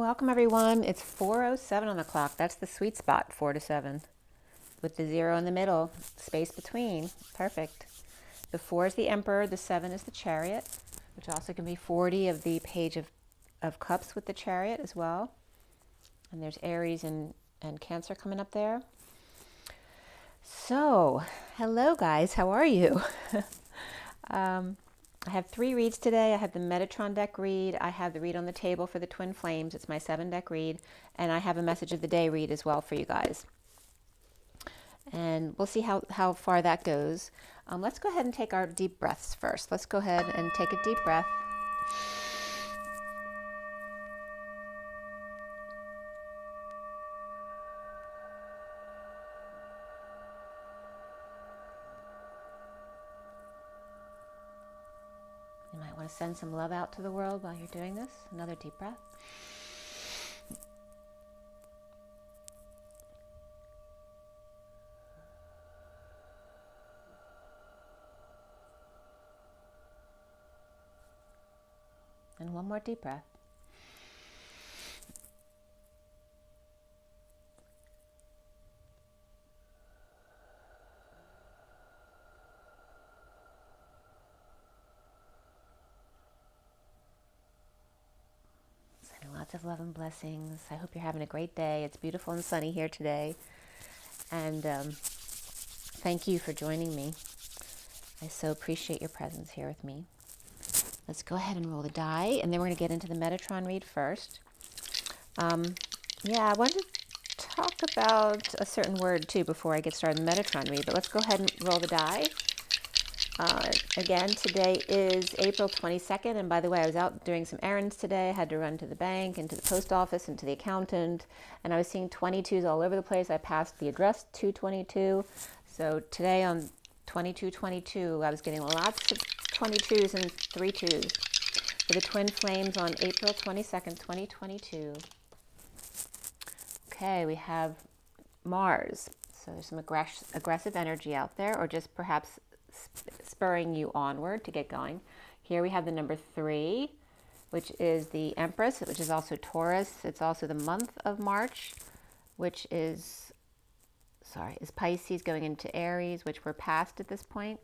Welcome everyone. It's 4:07 on the clock. That's the sweet spot, 4 to 7, with the 0 in the middle, space between. Perfect. The 4 is the Emperor, the 7 is the Chariot, which also can be 40 of the Page of Cups with the Chariot as well. And there's Aries and Cancer coming up there. So, hello guys, how are you? I have 3 reads today. I have the Metatron deck read, I have the read on the table for the Twin Flames, it's my 7 deck read, and I have a message of the day read as well for you guys. And we'll see how far that goes. Let's go ahead and take our deep breaths first. Let's go ahead and take a deep breath. You might want to send some love out to the world while you're doing this. Another deep breath. And one more deep breath. Sending lots of love and blessings. I hope you're having a great day. It's beautiful and sunny here today. And thank you for joining me. I so appreciate your presence here with me. Let's go ahead and roll the die, and then we're going to get into the Metatron read first. Yeah, I wanted to talk about a certain word too before I get started in the Metatron read, but let's go ahead and roll the die. Again, today is April 22nd, and by the way, I was out doing some errands today. I had to run to the bank and to the post office and to the accountant, and I was seeing 22s all over the place. I passed the address 222, so today on 2222, I was getting lots of 22s and 3-2s for the Twin Flames on April 22nd, 2022. Okay, we have Mars. So there's some aggressive energy out there, or just perhaps spurring you onward to get going. Here we have the number 3, which is the Empress, which is also Taurus. It's also the month of March, which is Pisces going into Aries, which we're past at this point.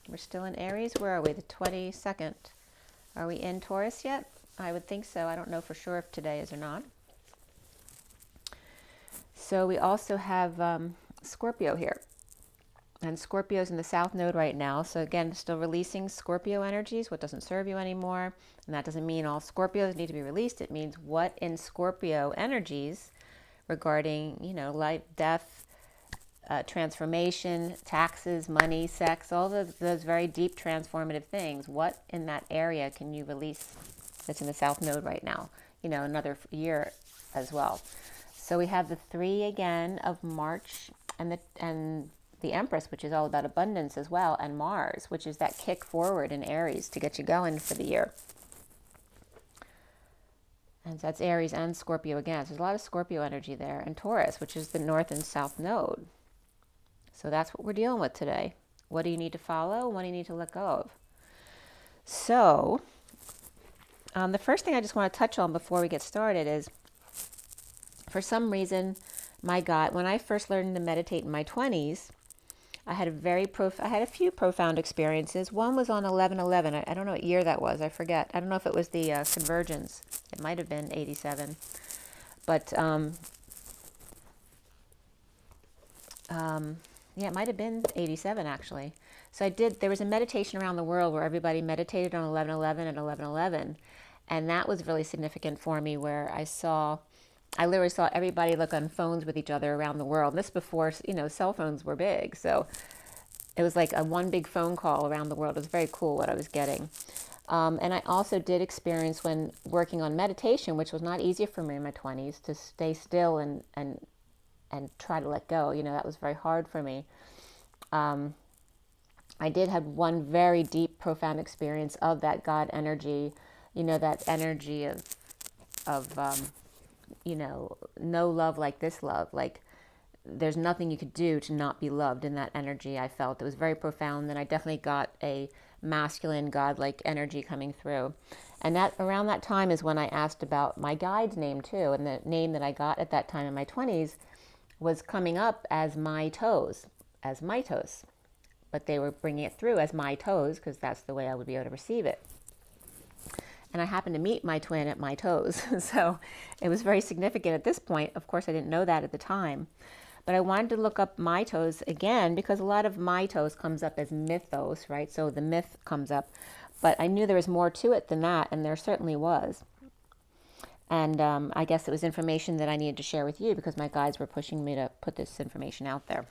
We're still in Aries. Where are we? The 22nd. Are we in Taurus yet? I would think so. I don't know for sure if today is or not. So we also have Scorpio here. And Scorpio's in the South Node right now. So again, still releasing Scorpio energies, what doesn't serve you anymore. And that doesn't mean all Scorpios need to be released. It means what in Scorpio energies regarding, life, death, transformation, taxes, money, sex, all those very deep transformative things. What in that area can you release that's in the South Node right now? Another year as well. So we have the 3 again of March, and the Empress, which is all about abundance as well, and Mars, which is that kick forward in Aries to get you going for the year. And so that's Aries and Scorpio again. So there's a lot of Scorpio energy there, and Taurus, which is the North and South Node. So that's what we're dealing with today. What do you need to follow? What do you need to let go of? So the first thing I just want to touch on before we get started is, for some reason, my God, when I first learned to meditate in my 20s, I had a few profound experiences. One was on 11/11. I don't know what year that was. I forget. I don't know if it was the convergence. It might have been 87. But yeah, it might have been 87 actually. So there was a meditation around the world where everybody meditated on 11/11 and 11/11. And that was really significant for me, where I literally saw everybody look on phones with each other around the world. And this before, cell phones were big. So it was like a one big phone call around the world. It was very cool what I was getting. And I also did experience, when working on meditation, which was not easy for me in my 20s, to stay still and try to let go. That was very hard for me. I did have one very deep, profound experience of that God energy, that energy of no love like this love. Like, there's nothing you could do to not be loved in that energy I felt. It was very profound. And I definitely got a masculine, godlike energy coming through. And that around that time is when I asked about my guide's name too. And the name that I got at that time in my 20s was coming up as my toes, as mitos. But they were bringing it through as my toes because that's the way I would be able to receive it. And I happened to meet my twin at my toes. So it was very significant at this point. Of course, I didn't know that at the time. But I wanted to look up mitos again because a lot of mitos comes up as mythos, right? So the myth comes up. But I knew there was more to it than that, and there certainly was. And I guess it was information that I needed to share with you because my guides were pushing me to put this information out there.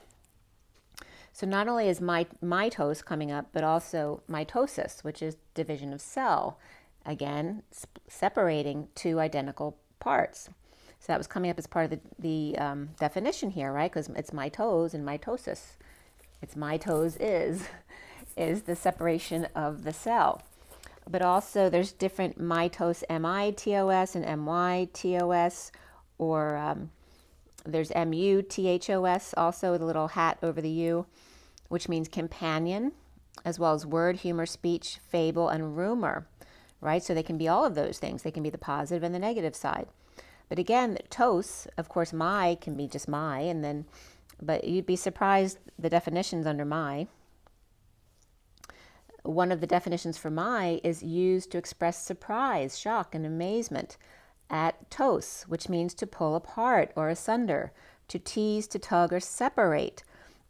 So not only is mitos coming up, but also mitosis, which is division of cell. Again, separating two identical parts. So that was coming up as part of the definition here, right? Because it's mitos and mitosis. It's mitos is the separation of the cell. But also there's different mitos, M-I-T-O-S and M-Y-T-O-S, or there's M-U-T-H-O-S also with a little hat over the U, which means companion, as well as word, humor, speech, fable, and rumor, right? So they can be all of those things. They can be the positive and the negative side. But again, tos, of course, my can be just my, and then, but you'd be surprised the definitions under my. One of the definitions for my is used to express surprise, shock, and amazement at tos, which means to pull apart or asunder, to tease, to tug, or separate.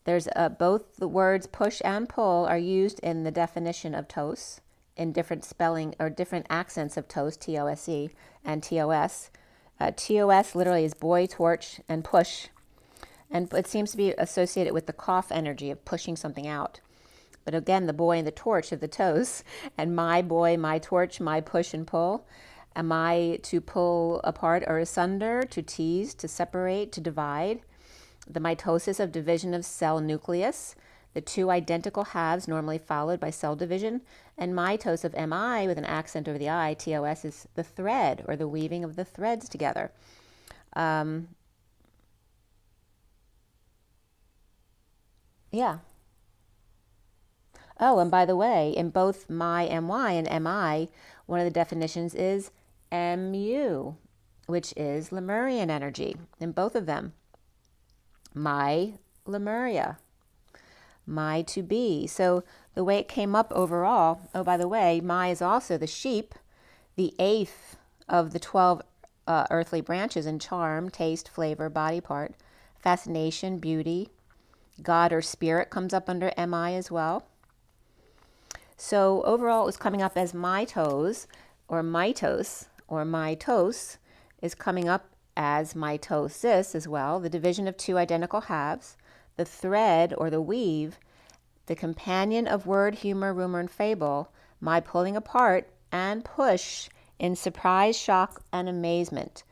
There's both the words push and pull are used in the definition of tos in different spelling or different accents of tos, T-O-S-E, and T-O-S. T-O-S literally is boy, torch, and push. And it seems to be associated with the cough energy of pushing something out. But again, the boy and the torch of the toes, and my boy, my torch, my push and pull. Am I to pull apart or asunder, to tease, to separate, to divide? The mitosis of division of cell nucleus, the two identical halves normally followed by cell division, and mitos of MI with an accent over the I, TOS, is the thread or the weaving of the threads together. Yeah. Oh, and by the way, in both my MY and MI, one of the definitions is MU, which is Lemurian energy in both of them. My Lemuria, my to be. So the way it came up overall, oh, by the way, my is also the sheep, the 8th of the 12 earthly branches in charm, taste, flavor, body part, fascination, beauty, God or spirit comes up under MI as well. So overall, it was coming up as mitos, or mitos, or mitos is coming up as mitosis as well, the division of two identical halves, the thread or the weave, the companion of word, humor, rumor, and fable, my pulling apart and push in surprise, shock, and amazement.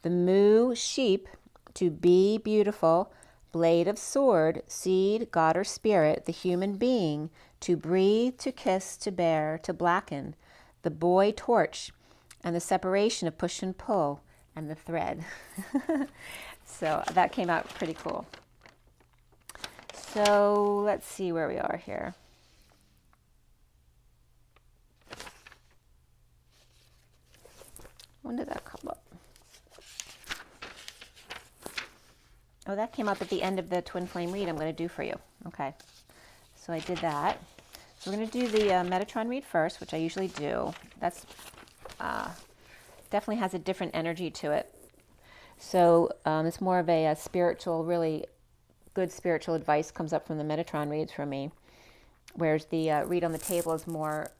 The moo, sheep, to be beautiful, blade of sword, seed, God or spirit, the human being, to breathe, to kiss, to bear, to blacken, the boy torch, and the separation of push and pull, and the thread. So that came out pretty cool. So let's see where we are here. When did that come up? Oh, that came up at the end of the twin flame read I'm going to do for you. Okay, so I did that. So we're going to do the Metatron read first, which I usually do. That's definitely has a different energy to it. So it's more of a spiritual, really good spiritual advice comes up from the Metatron reads for me, whereas the read on the table is more,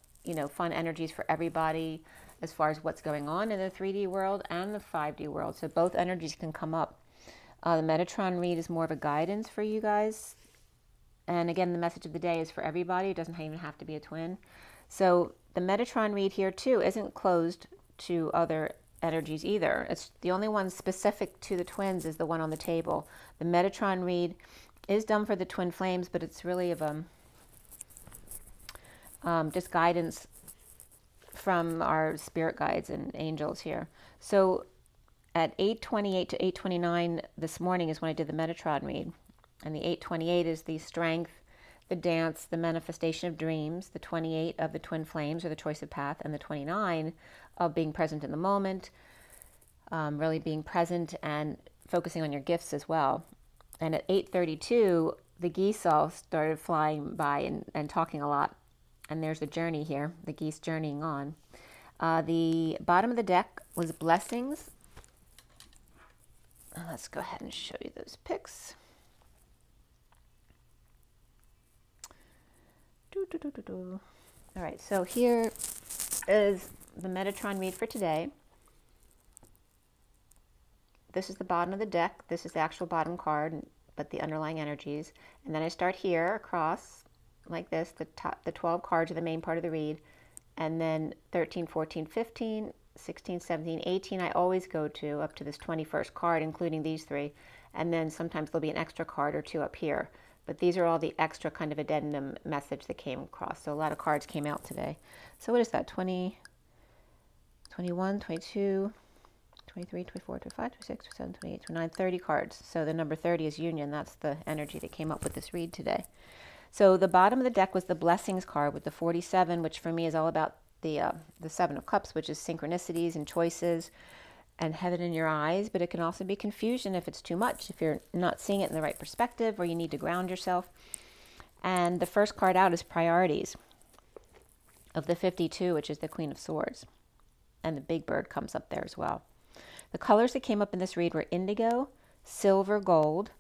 fun energies for everybody as far as what's going on in the 3D world and the 5D world. So both energies can come up. The Metatron read is more of a guidance for you guys. And again, the message of the day is for everybody. It doesn't even have to be a twin. So the Metatron read here too isn't closed to other energies either. It's the only one specific to the twins is the one on the table. The Metatron read is done for the twin flames, but it's really of just guidance from our spirit guides and angels here. So at 8:28 to 8:29 this morning is when I did the Metatron read. And the 8:28 is the strength, the dance, the manifestation of dreams, the 28 of the twin flames or the choice of path, and the 29 of being present in the moment, really being present and focusing on your gifts as well. And at 8:32, the geese all started flying by and talking a lot. And there's the journey here, the geese journeying on. The bottom of the deck was blessings. Let's go ahead and show you those pics. All right, so here is the Metatron read for today. This is the bottom of the deck. This is the actual bottom card, but the underlying energies. And then I start here across like this. The 12 cards are the main part of the read. And then 13, 14, 15, 16, 17, 18, I always go to up to this 21st card, including these three. And then sometimes there'll be an extra card or two up here. But these are all the extra kind of addendum message that came across. So a lot of cards came out today. So what is that? 20, 21, 22, 23, 24, 25, 26, 27, 28, 29, 30 cards. So the number 30 is union. That's the energy that came up with this read today. So the bottom of the deck was the blessings card with the 47, which for me is all about the 7 of cups, which is synchronicities and choices and heaven in your eyes. But it can also be confusion if it's too much, if you're not seeing it in the right perspective, or you need to ground yourself. And the first card out is priorities of the 52, which is the Queen of Swords. And the big bird comes up there as well. The colors that came up in this read were indigo, silver, gold,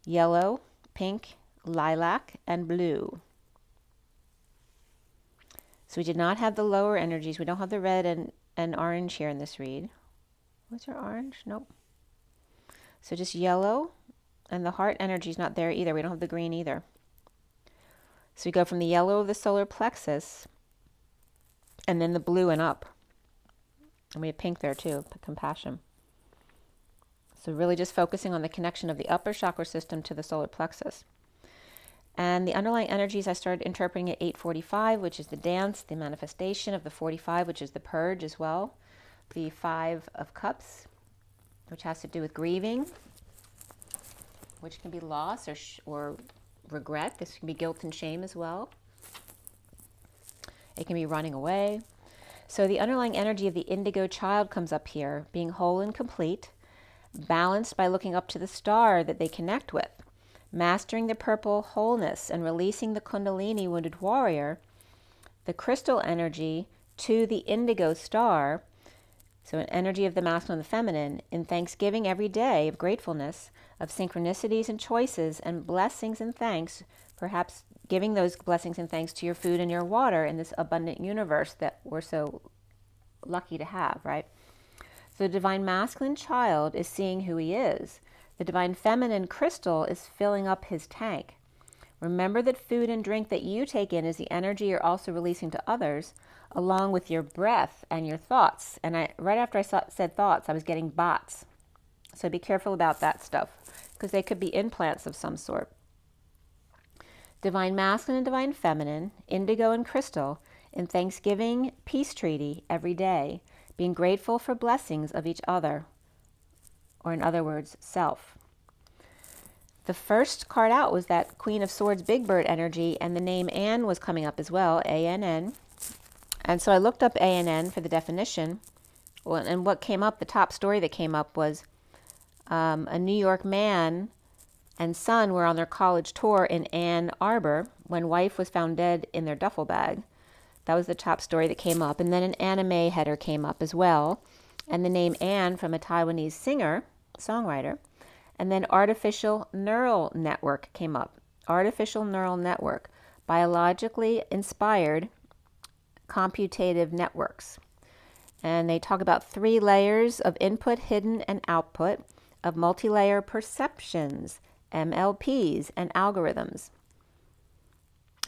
yellow, pink, lilac, and blue. So we did not have the lower energies. We don't have the red and orange here in this read. Was there orange? Nope. So just yellow, and the heart energy is not there either. We don't have the green either. So we go from the yellow of the solar plexus, and then the blue and up. And we have pink there too, compassion. So really just focusing on the connection of the upper chakra system to the solar plexus. And the underlying energies I started interpreting at 8:45, which is the dance, the manifestation of the 45, which is the purge as well. The 5 of cups, which has to do with grieving, which can be loss or regret. This can be guilt and shame as well. It can be running away. So the underlying energy of the indigo child comes up here, being whole and complete, balanced by looking up to the star that they connect with, mastering the purple wholeness and releasing the Kundalini wounded warrior, the crystal energy to the indigo star, so an energy of the masculine and the feminine, in thanksgiving every day of gratefulness, of synchronicities and choices and blessings and thanks, perhaps giving those blessings and thanks to your food and your water in this abundant universe that we're so lucky to have, right? So the divine masculine child is seeing who he is. The divine feminine crystal is filling up his tank. Remember that food and drink that you take in is the energy you're also releasing to others, along with your breath and your thoughts. And right after I said thoughts, I was getting bots. So be careful about that stuff, because they could be implants of some sort. Divine masculine and divine feminine, indigo and crystal, in thanksgiving, peace treaty every day, being grateful for blessings of each other, or in other words, self. The first card out was that Queen of Swords Big Bird energy, and the name Ann was coming up as well, ANN. And so I looked up ANN for the definition, and what came up, the top story that came up was a New York man and son were on their college tour in Ann Arbor when wife was found dead in their duffel bag. That was the top story that came up. And then an anime header came up as well, and the name Ann from a Taiwanese singer, songwriter. And then artificial neural network came up. Artificial neural network, biologically inspired computative networks. And they talk about 3 layers of input, hidden, and output of multi-layer perceptions, MLPs, and algorithms.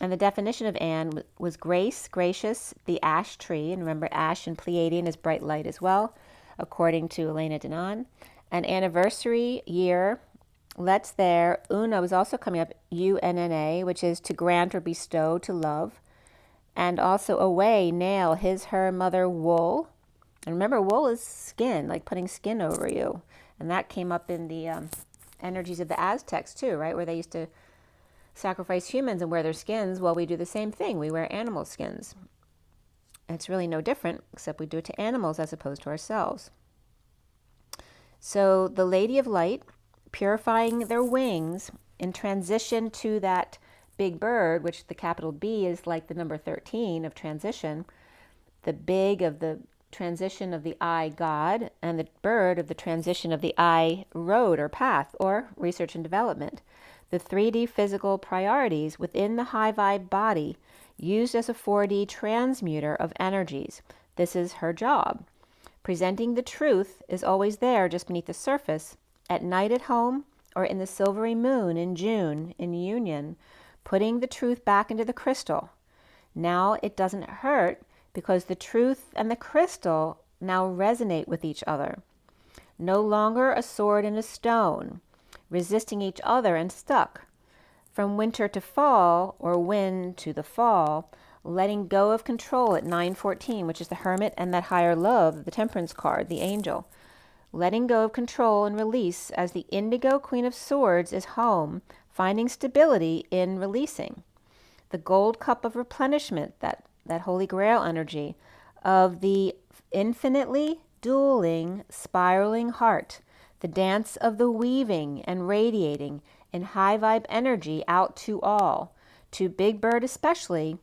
And the definition of Ann was grace, gracious, the ash tree. And remember, ash in Pleiadian is bright light as well, according to Elena Denon. An anniversary year, let's there. Una was also coming up, UNNA, which is to grant or bestow, to love. And also away, nail, his, her, mother, wool. And remember, wool is skin, like putting skin over you. And that came up in the energies of the Aztecs too, right? Where they used to sacrifice humans and wear their skins, well, we do the same thing. We wear animal skins. It's really no different, except we do it to animals as opposed to ourselves. So the Lady of Light, purifying their wings in transition to that big bird, which the capital B is like the number 13 of transition, the big of the transition of the I, God, and the bird of the transition of the I, road or path, or research and development. The 3D physical priorities within the high vibe body used as a 4D transmuter of energies. This is her job. Presenting the truth is always there just beneath the surface, at night at home, or in the silvery moon in June in union, putting the truth back into the crystal. Now it doesn't hurt because the truth and the crystal now resonate with each other. No longer a sword and a stone, resisting each other and stuck. From winter to fall, or wind to the fall, letting go of control at 914, which is the Hermit and that higher love, the Temperance card, the angel. Letting go of control and release as the indigo Queen of Swords is home, finding stability in releasing. The gold cup of replenishment, that Holy Grail energy of the infinitely dueling, spiraling heart, the dance of the weaving and radiating in high vibe energy out to all, to Big Bird especially,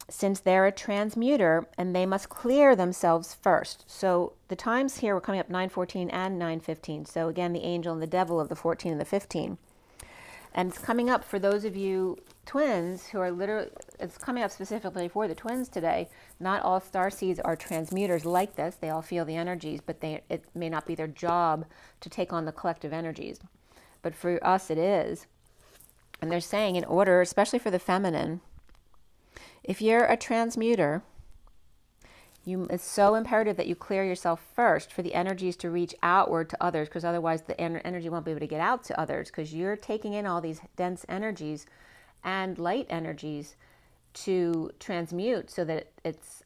since they're a transmuter and they must clear themselves first. So the times here were coming up 9:14 and 9:15. So again, the angel and the devil of the 14 and the 15. And it's coming up for those of you twins who are literally, it's coming up specifically for the twins today. Not all starseeds are transmuters like this. They all feel the energies, but it may not be their job to take on the collective energies. But for us, it is. And they're saying in order, especially for the feminine, if you're a transmuter, it's so imperative that you clear yourself first for the energies to reach outward to others, because otherwise the energy won't be able to get out to others, because you're taking in all these dense energies and light energies to transmute so that it's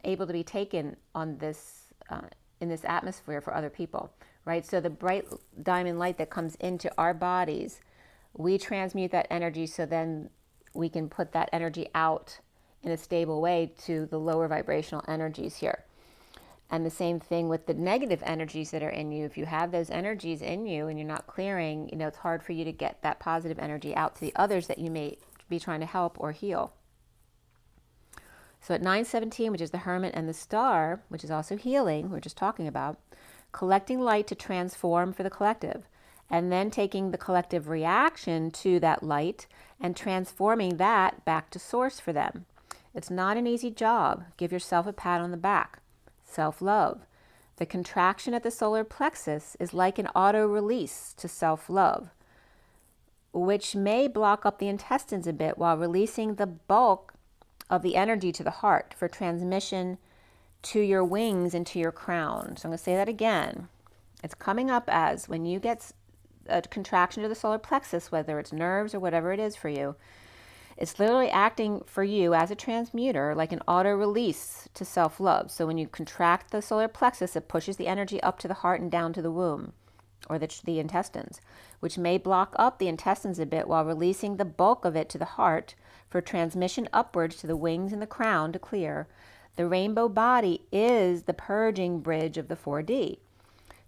able to be taken on this in this atmosphere for other people, right? So the bright diamond light that comes into our bodies, we transmute that energy so then we can put that energy out in a stable way to the lower vibrational energies here. And the same thing with the negative energies that are in you. If you have those energies in you and you're not clearing, it's hard for you to get that positive energy out to the others that you may be trying to help or heal. So at 9:17, which is the Hermit and the Star, which is also healing, we're just talking about, collecting light to transform for the collective, and then taking the collective reaction to that light and transforming that back to source for them. It's not an easy job. Give yourself a pat on the back. Self-love. The contraction at the solar plexus is like an auto-release to self-love, which may block up the intestines a bit while releasing the bulk of the energy to the heart for transmission to your wings and to your crown. So I'm going to say that again. It's coming up as when you get a contraction to the solar plexus, whether it's nerves or whatever it is for you, it's literally acting for you as a transmuter like an auto-release to self-love. So when you contract the solar plexus, it pushes the energy up to the heart and down to the womb or the intestines, which may block up the intestines a bit while releasing the bulk of it to the heart for transmission upwards to the wings and the crown to clear. The rainbow body is the purging bridge of the 4D.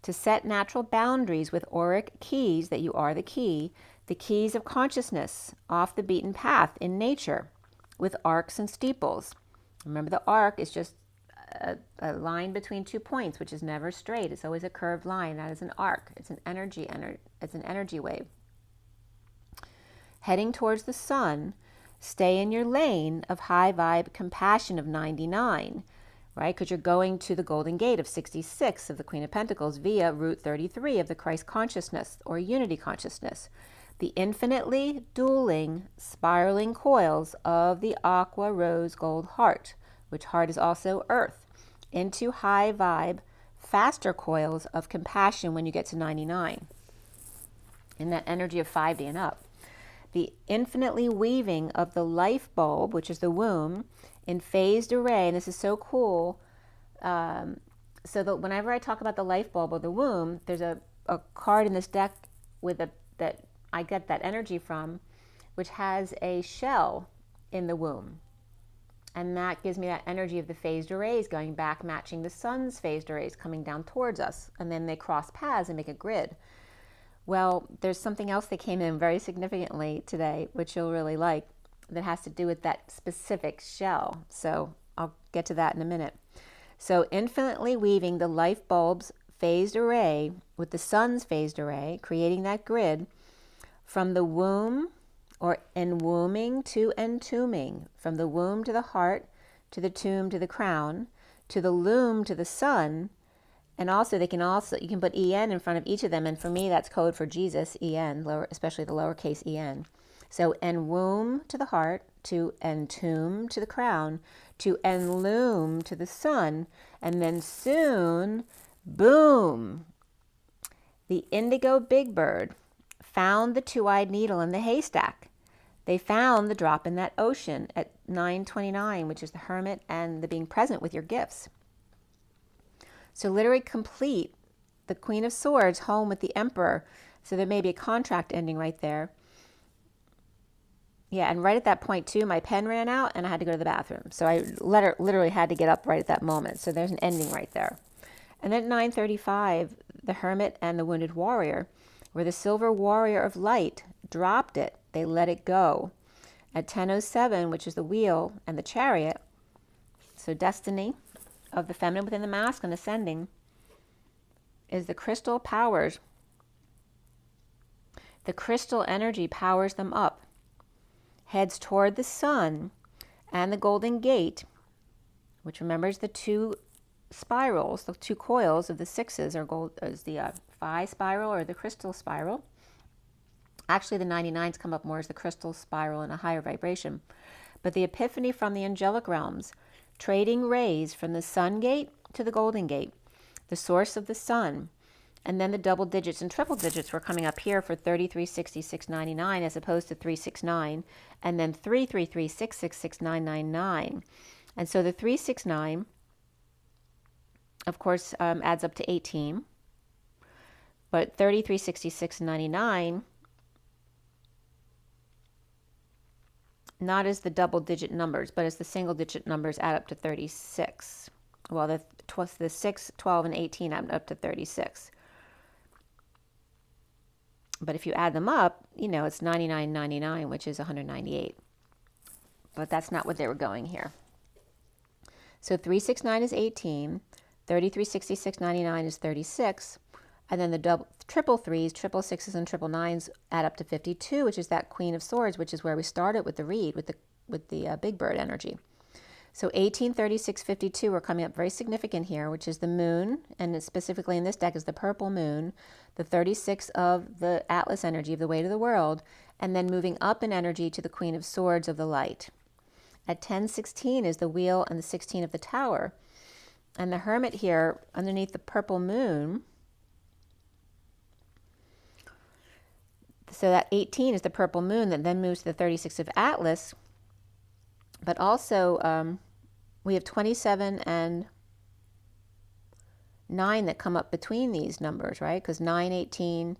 To set natural boundaries with auric keys, that you are the keys of consciousness off the beaten path in nature with arcs and steeples. Remember, the arc is just a line between 2 points, which is never straight. It's always a curved line. That is an arc. It's an energy wave. Heading towards the sun, stay in your lane of high vibe compassion of 99. Right? Because you're going to the Golden Gate of 66 of the Queen of Pentacles via Route 33 of the Christ consciousness or unity consciousness. The infinitely dueling, spiraling coils of the aqua rose gold heart, which heart is also earth, into high vibe, faster coils of compassion when you get to 99. In that energy of 5D and up. The infinitely weaving of the life bulb, which is the womb, in phased array, and this is so cool. So that whenever I talk about the life bulb or the womb, there's a card in this deck with that I get that energy from, which has a shell in the womb. And that gives me that energy of the phased arrays going back, matching the sun's phased arrays coming down towards us. And then they cross paths and make a grid. Well, there's something else that came in very significantly today, which you'll really like, that has to do with that specific shell. So I'll get to that in a minute. So infinitely weaving the life bulb's phased array with the sun's phased array, creating that grid from the womb, or enwombing to entombing, from the womb to the heart, to the tomb to the crown, to the loom to the sun. And also you can put en in front of each of them, and for me that's code for Jesus, en, especially the lowercase en. So enwomb to the heart, to entomb to the crown, to enloom to the sun, and then soon, boom, the indigo big bird found the two-eyed needle in the haystack. They found the drop in that ocean at 9:29, which is the hermit and the being present with your gifts. So literally complete the Queen of Swords home with the Emperor. So there may be a contract ending right there. Yeah, and right at that point too, my pen ran out and I had to go to the bathroom. So I literally had to get up right at that moment. So there's an ending right there. And then at 9:35, the Hermit and the Wounded Warrior, where the Silver Warrior of Light dropped it. They let it go. At 10:07, which is the Wheel and the Chariot, so destiny of the feminine within the masculine ascending, is the crystal powers. The crystal energy powers them up, heads toward the sun and the Golden Gate, which remembers the two spirals, the two coils of the sixes are is the phi spiral or the crystal spiral. Actually, the 99s come up more as the crystal spiral in a higher vibration. But the epiphany from the angelic realms, trading rays from the sun gate to the Golden Gate, the source of the sun, and then the double digits and triple digits were coming up here for 336699 as opposed to 369, and then 333666999. And so the 369, of course, adds up to 18, but 336699, not as the double digit numbers, but as the single digit numbers add up to 36. Well, the 6, 12, and 18 add up to 36. But if you add them up, it's 9999, which is 198. But that's not what they were going here. So 369 is 18, 336699 is 36, and then the triple threes, triple sixes, and triple nines add up to 52, which is that Queen of Swords, which is where we started with the read, with the Big Bird energy. So 18, 36, 52 are coming up very significant here, which is the moon, and specifically in this deck is the purple moon, the 36 of the Atlas energy of the weight of the world, and then moving up in energy to the Queen of Swords of the light. At 10:16 is the wheel and the 16 of the tower. And the hermit here underneath the purple moon, so that 18 is the purple moon that then moves to the 36 of Atlas. But also we have 27 and 9 that come up between these numbers, right? Because 9, 18,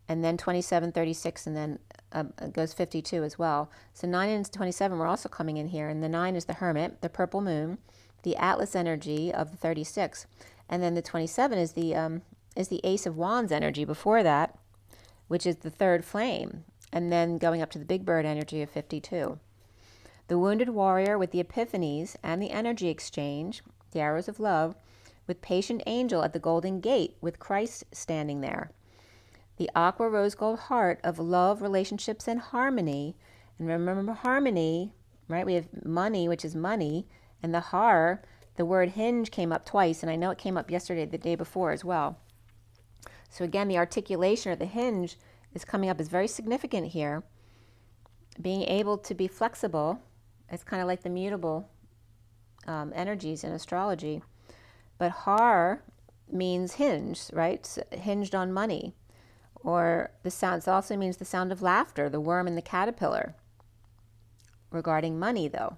and then 27, 36, and then it goes 52 as well. So 9 and 27 were also coming in here. And the 9 is the hermit, the purple moon, the Atlas energy of the 36. And then the 27 is the Ace of Wands energy before that, which is the third flame. And then going up to the Big Bird energy of 52. The Wounded Warrior with the Epiphanies and the Energy Exchange, the Arrows of Love, with Patient Angel at the Golden Gate with Christ standing there. The Aqua Rose Gold Heart of Love, Relationships, and Harmony. And remember harmony, right? We have money, which is money, and the har, the word hinge came up twice, and I know it came up yesterday, the day before as well. So again, the articulation or the hinge is coming up as very significant here. Being able to be flexible. It's kind of like the mutable energies in astrology. But har means hinge, right? So hinged on money. Or the sound, it also means the sound of laughter, the worm and the caterpillar. Regarding money, though.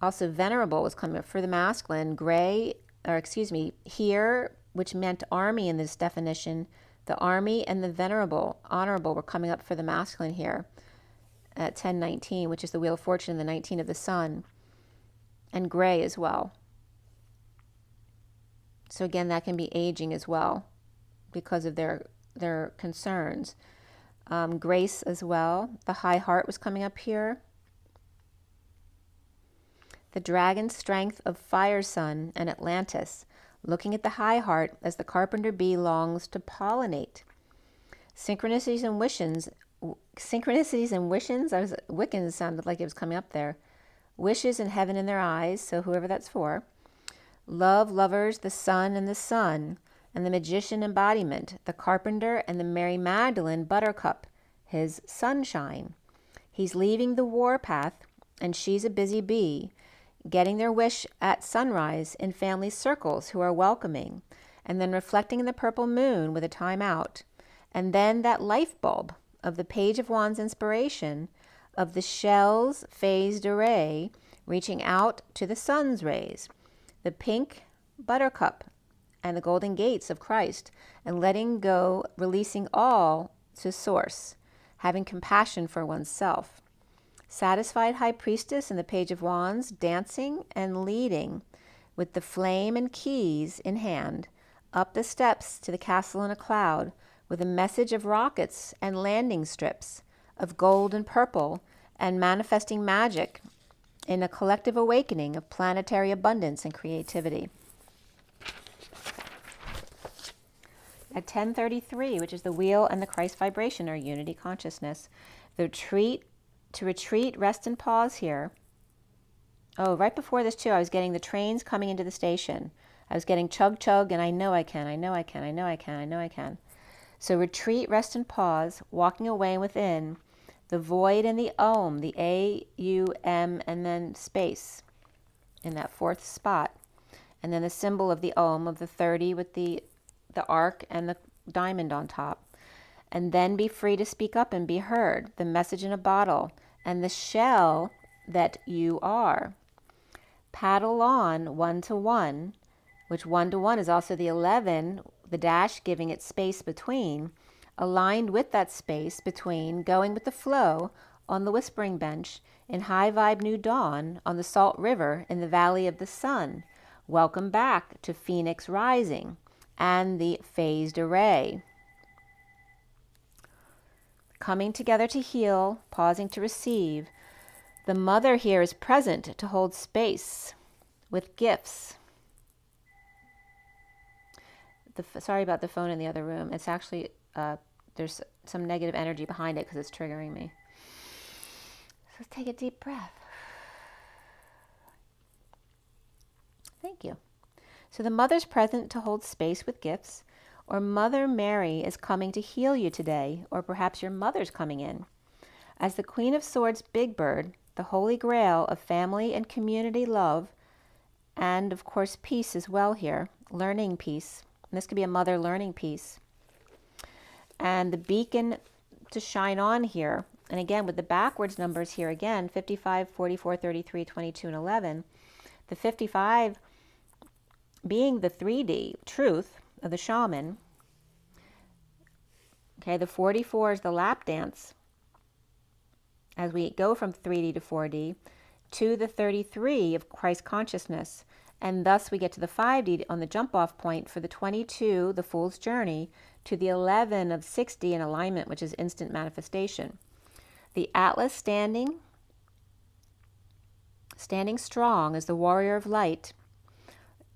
Also, venerable was coming up for the masculine. Here, which meant army in this definition, The army and the venerable, honorable, were coming up for the masculine here at 1019, which is the Wheel of Fortune, and the 19 of the Sun, and gray as well. So again, that can be aging as well because of their concerns. Grace as well. The high heart was coming up here. The dragon strength of Fire Sun and Atlantis, looking at the high heart as the carpenter bee longs to pollinate. Synchronicities and wishes. Wiccans sounded like it was coming up there. Wishes and heaven in their eyes, so whoever that's for. Love, lovers, the sun, and the magician embodiment, the carpenter and the Mary Magdalene buttercup, his sunshine. He's leaving the war path, and she's a busy bee, getting their wish at sunrise in family circles who are welcoming, and then reflecting in the purple moon with a time out, and then that life bulb of the Page of Wands inspiration of the shell's phased array reaching out to the sun's rays, the pink buttercup and the golden gates of Christ, and letting go, releasing all to source, having compassion for oneself. Satisfied high priestess and the Page of Wands dancing and leading with the flame and keys in hand up the steps to the castle in a cloud with a message of rockets and landing strips of gold and purple, and manifesting magic in a collective awakening of planetary abundance and creativity. At 1033, which is the wheel and the Christ vibration, or unity consciousness, to retreat, rest and pause here. Oh, right before this too, I was getting the trains coming into the station. I was getting chug chug, and I know I can, I know I can, I know I can, I know I can. So retreat, rest and pause, walking away within the void and the Om, the A-U-M, and then space in that fourth spot. And then the symbol of the Om of the 30 with the arc and the diamond on top. And then be free to speak up and be heard, the message in a bottle, and the shell that you are. Paddle on 1 to 1, which 1 to 1 is also the 11, the dash giving it space between, aligned with that space between, going with the flow on the whispering bench, in high vibe new dawn on the salt river in the valley of the sun. Welcome back to Phoenix Rising and the phased array. Coming together to heal, pausing to receive. The mother here is present to hold space with gifts. Sorry about the phone in the other room. It's actually, there's some negative energy behind it because it's triggering me. So take a deep breath. Thank you. So the mother's present to hold space with gifts, or Mother Mary is coming to heal you today, or perhaps your mother's coming in. As the Queen of Swords Big Bird, the holy grail of family and community love, and of course peace as well here, learning peace. And this could be a mother learning peace. And the beacon to shine on here, and again with the backwards numbers here again, 55, 44, 33, 22, and 11. The 55 being the 3D truth of the shaman. Okay, the 44 is the lap dance. As we go from 3D to 4D to the 33 of Christ consciousness, and thus we get to the 5D on the jump off point for the 22, the Fool's Journey, to the 11 of 60 in alignment, which is instant manifestation. The Atlas standing strong as the warrior of light,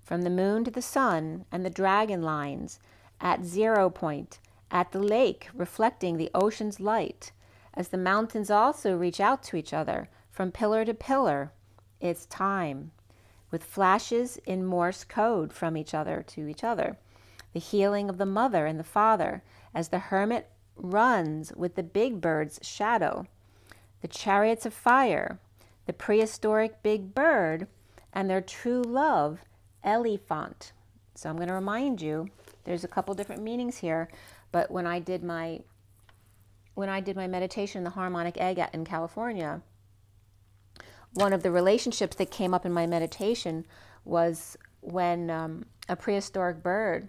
from the moon to the sun, and the dragon lines at 0 point, at the lake reflecting the ocean's light, as the mountains also reach out to each other, from pillar to pillar. It's time, with flashes in Morse code from each other to each other. The healing of the mother and the father, as the hermit runs with the big bird's shadow. The chariots of fire, the prehistoric big bird, and their true love, elephant. So I'm going to remind you, there's a couple different meanings here, but when I did my meditation in the harmonic egg in California, one of the relationships that came up in my meditation was when a prehistoric bird,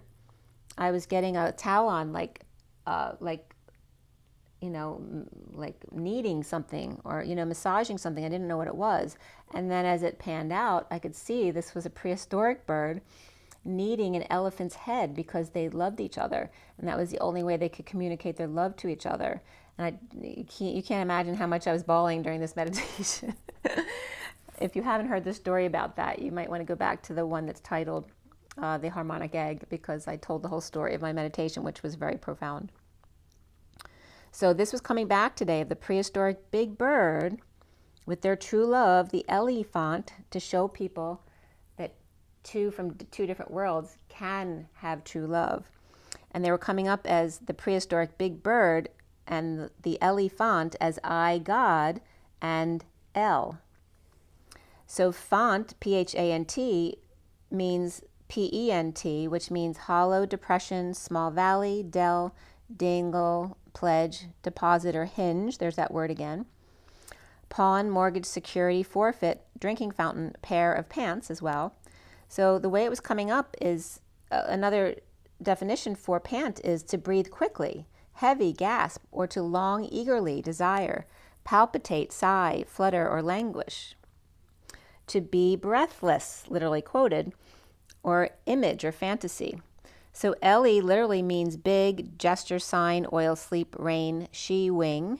I was getting a talon like like, like kneading something or, massaging something. I didn't know what it was. And then as it panned out, I could see this was a prehistoric bird kneading an elephant's head because they loved each other. And that was the only way they could communicate their love to each other. And you can't imagine how much I was bawling during this meditation. If you haven't heard the story about that, you might want to go back to the one that's titled The Harmonic Egg, because I told the whole story of my meditation, which was very profound. So this was coming back today of the prehistoric big bird with their true love, the elephant, to show people that two from two different worlds can have true love. And they were coming up as the prehistoric big bird and the elephant as I, God, and El. So font, P-H-A-N-T, means P-E-N-T, which means hollow, depression, small valley, dell, dingle, pledge, deposit, or hinge. There's that word again. Pawn, mortgage, security, forfeit, drinking fountain, pair of pants as well. So the way it was coming up is another definition for pant is to breathe quickly, heavy, gasp, or to long eagerly, desire, palpitate, sigh, flutter, or languish. To be breathless, literally quoted, or image or fantasy. So Ellie literally means big, gesture, sign, oil, sleep, rain, she, wing.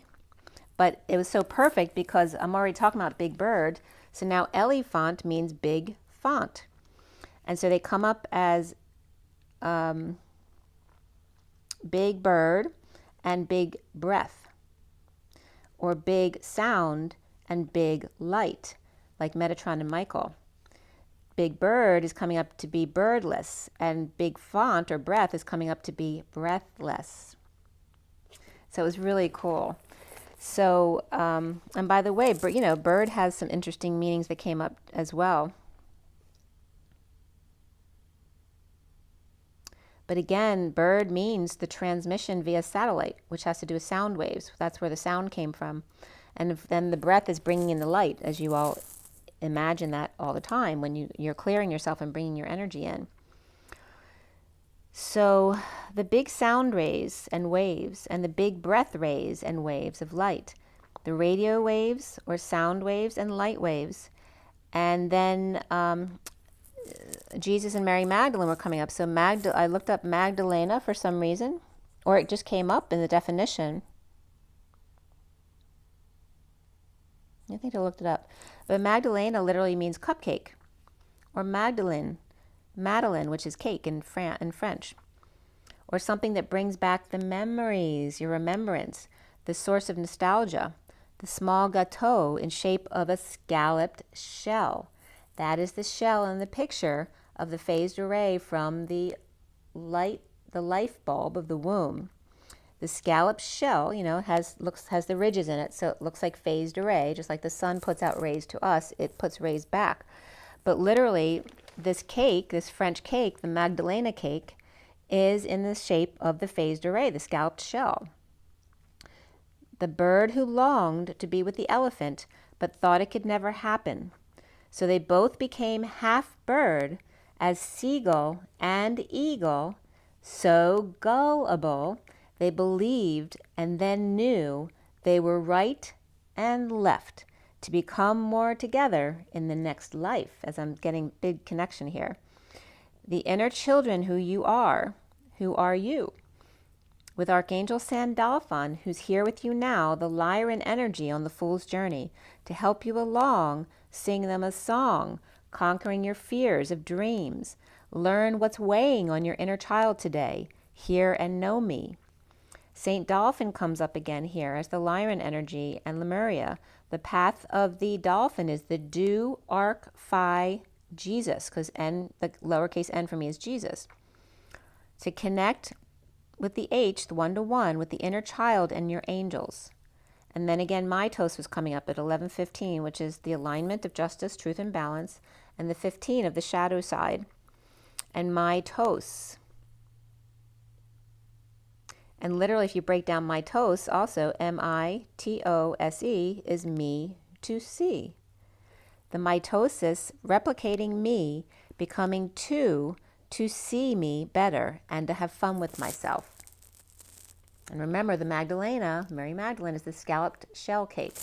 But it was so perfect because I'm already talking about big bird. So now elephant means big font. And so they come up as big bird and big breath, or big sound and big light, like Metatron and Michael. Big bird is coming up to be birdless, and big font or breath is coming up to be breathless. So it was really cool. So, and by the way, bird has some interesting meanings that came up as well. But again, bird means the transmission via satellite, which has to do with sound waves. That's where the sound came from. And then the breath is bringing in the light, as you all imagine that all the time when you're clearing yourself and bringing your energy in. So the big sound rays and waves and the big breath rays and waves of light, the radio waves or sound waves and light waves. And then Jesus and Mary Magdalene were coming up. So I looked up Magdalena for some reason, or it just came up in the definition. I think I looked it up. But Magdalena literally means cupcake, or Magdalene, which is cake in French, or something that brings back the memories, your remembrance, the source of nostalgia, the small gâteau in shape of a scalloped shell. That is the shell in the picture of the phased array from the life bulb of the womb. The scalloped shell, has the ridges in it, so it looks like phased array, just like the sun puts out rays to us, it puts rays back. But literally, this cake, this French cake, the Magdalena cake, is in the shape of the phased array, the scalloped shell. The bird who longed to be with the elephant, but thought it could never happen. So they both became half bird, as seagull and eagle, so gullible, they believed and then knew they were right and left to become more together in the next life, as I'm getting big connection here. The inner children who are you? With Archangel Sandalphon, who's here with you now, the Lyran energy on the Fool's Journey, to help you along, sing them a song, conquering your fears of dreams. Learn what's weighing on your inner child today. Hear and know me. Saint Dolphin comes up again here as the Lyran energy and Lemuria. The path of the dolphin is the do, arc, phi, Jesus, because N, the lowercase n for me is Jesus. To connect with the H, the one-to-one, with the inner child and your angels. And then again, Mitos was coming up at 11:15, which is the alignment of justice, truth, and balance, and the 15 of the shadow side. And Mitos. And literally, if you break down mitos, also M-I-T-O-S-E is me to see. The mitosis replicating me, becoming two to see me better and to have fun with myself. And remember, the Magdalena, Mary Magdalene, is the scalloped shell cake.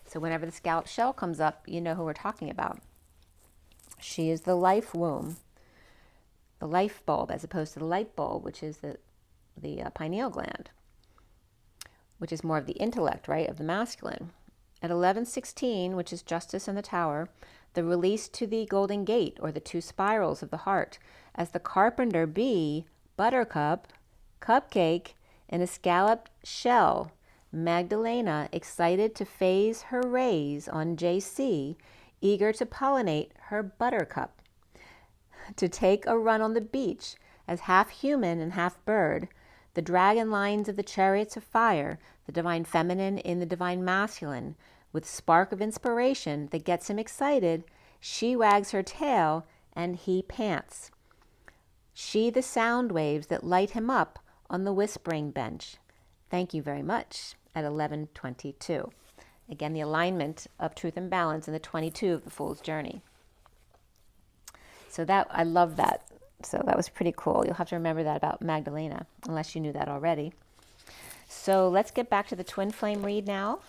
So whenever the scalloped shell comes up, you know who we're talking about. She is the life womb, the life bulb, as opposed to the light bulb, which is the pineal gland, which is more of the intellect, right, of the masculine. At 11:16, which is Justice in the Tower, the release to the Golden Gate, or the two spirals of the heart, as the carpenter bee, buttercup, cupcake, in a scalloped shell, Magdalena, excited to phase her rays on JC, eager to pollinate her buttercup, to take a run on the beach as half human and half bird, the dragon lines of the chariots of fire, the divine feminine in the divine masculine, with spark of inspiration that gets him excited, she wags her tail and he pants. She the sound waves that light him up on the whispering bench. Thank you very much. At 11:22. Again, the alignment of truth and balance in the 22 of the Fool's Journey. So that, I love that. So that was pretty cool. You'll have to remember that about Magdalena, unless you knew that already. So let's get back to the twin flame read now,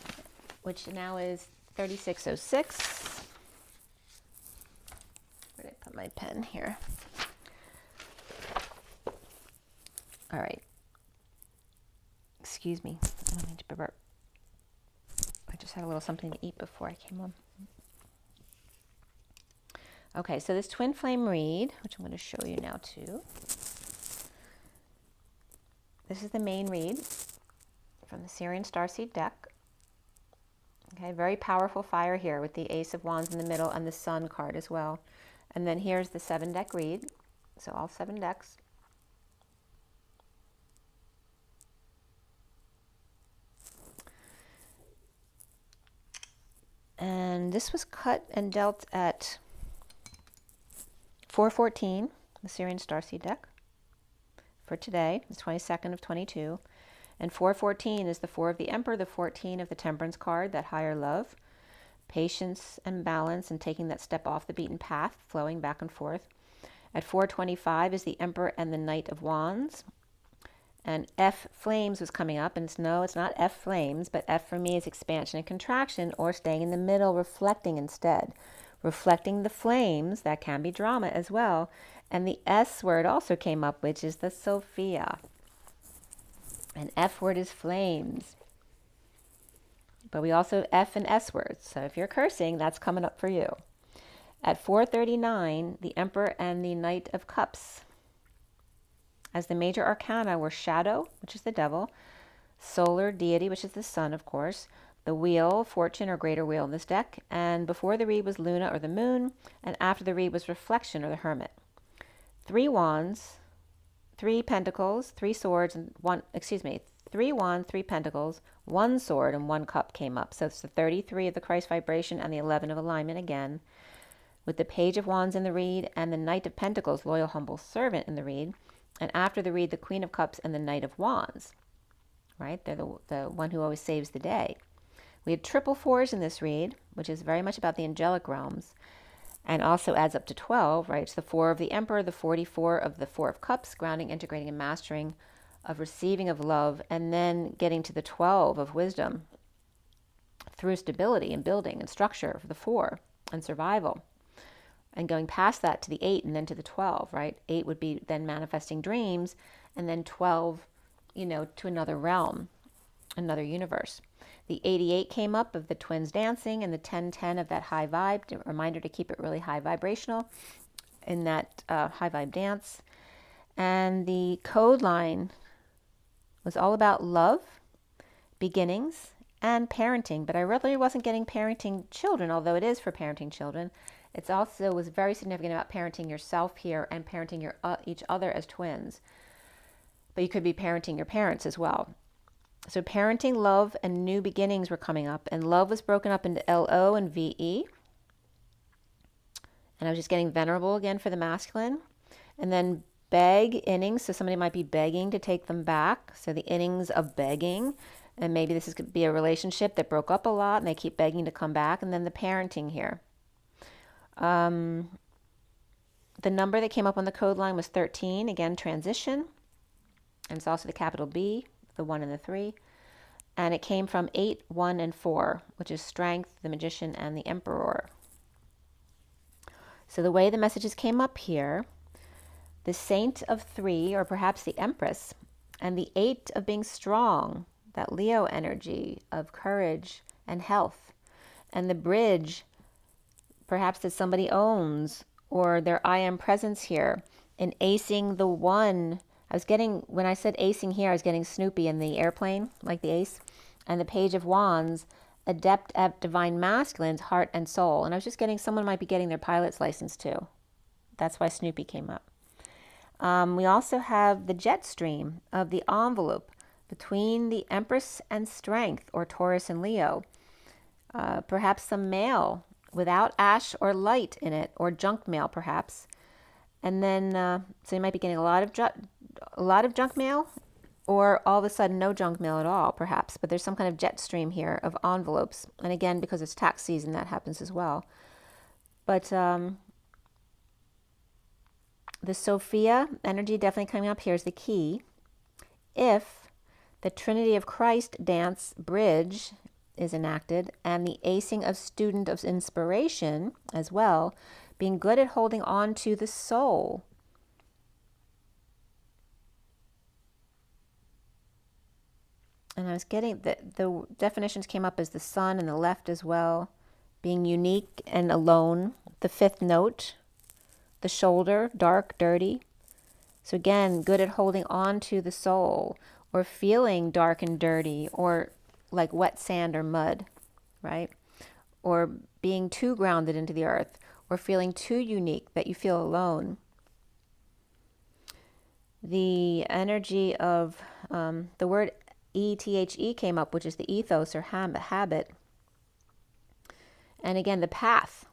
which now is 3606. Where did I put my pen here? All right. Excuse me. I don't need to burp. I just had a little something to eat before I came on. Okay, so this twin flame read, which I'm going to show you now too. This is the main read from the SIRIAN Starseed deck. Okay, very powerful fire here with the Ace of Wands in the middle and the Sun card as well. And then here's the 7-deck read. So all 7 decks. And this was cut and dealt at 414, the SIRIAN Starseed deck, for today, the 22nd of 22. And 414 is the 4 of the Emperor, the 14 of the Temperance card, that higher love, patience and balance, and taking that step off the beaten path, flowing back and forth. At 425 is the Emperor and the Knight of Wands. And F Flames was coming up, and it's not F Flames, but F for me is expansion and contraction, or staying in the middle, reflecting instead. Reflecting the flames, that can be drama as well. And the S word also came up, which is the Sophia. And F word is flames. But we also F and S words. So if you're cursing, that's coming up for you. At 439, the Emperor and the Knight of Cups. As the major arcana were Shadow, which is the devil, Solar Deity, which is the sun, of course, the Wheel, Fortune, or Greater Wheel in this deck, and before the read was Luna, or the Moon, and after the read was Reflection, or the Hermit. 3 wands, 3 pentacles, 3 swords, and 3 wands, 3 pentacles, 1 sword, and 1 cup came up. So it's the 33 of the Christ vibration and the 11 of alignment again, with the Page of Wands in the read and the Knight of Pentacles, loyal, humble servant, in the read. And after the read, the Queen of Cups and the Knight of Wands, right? They're the one who always saves the day. We had triple 4s in this read, which is very much about the angelic realms, and also adds up to 12, right? It's the 4 of the Emperor, the 44 of the 4 of Cups, grounding, integrating, and mastering, of receiving of love, and then getting to the 12 of wisdom through stability and building and structure for the 4 and survival. And going past that to the 8 and then to the 12, right? 8 would be then manifesting dreams, and then 12, to another realm, another universe. The 88 came up of the twins dancing, and the 1010 of that high vibe, a reminder to keep it really high vibrational in that high vibe dance. And the code line was all about love, beginnings, and parenting. But I really wasn't getting parenting children, although it is for parenting children. It also was very significant about parenting yourself here and parenting each other as twins. But you could be parenting your parents as well. So parenting, love, and new beginnings were coming up. And love was broken up into LO and VE. And I was just getting venerable again for the masculine. And then beg, innings. So somebody might be begging to take them back. So the innings of begging. And maybe this could be a relationship that broke up a lot and they keep begging to come back. And then the parenting here. The number that came up on the code line was 13, again, transition. And it's also the capital B, the 1 and the 3. And it came from 8, 1, and 4, which is Strength, the Magician, and the Emperor. So the way the messages came up here, the Saint of 3, or perhaps the Empress, and the 8 of being strong, that Leo energy of courage and health, and the bridge, perhaps that somebody owns, or their I am presence here, in acing the 1. I was getting, when I said acing here, I was getting Snoopy in the airplane, like the ace, and the Page of Wands, adept at divine masculines, heart and soul. And I was just getting, someone might be getting their pilot's license too. That's why Snoopy came up. We also have the jet stream of the envelope between the Empress and Strength, or Taurus and Leo. Perhaps some mail without ash or light in it, or junk mail perhaps. And then, so you might be getting a lot of junk mail, or all of a sudden no junk mail at all, perhaps. But there's some kind of jet stream here of envelopes. And again, because it's tax season, that happens as well. But the Sophia energy definitely coming up here is the key. If the Trinity of Christ dance bridge is enacted, and the acing of student of inspiration as well, being good at holding on to the soul. And I was getting, the definitions came up as the sun and the left as well, being unique and alone. The 5th note, the shoulder, dark, dirty. So again, good at holding on to the soul, or feeling dark and dirty, or like wet sand or mud, right? Or being too grounded into the earth, or feeling too unique that you feel alone. The energy of the word ETHE came up, which is the ethos or habit. And again, the path.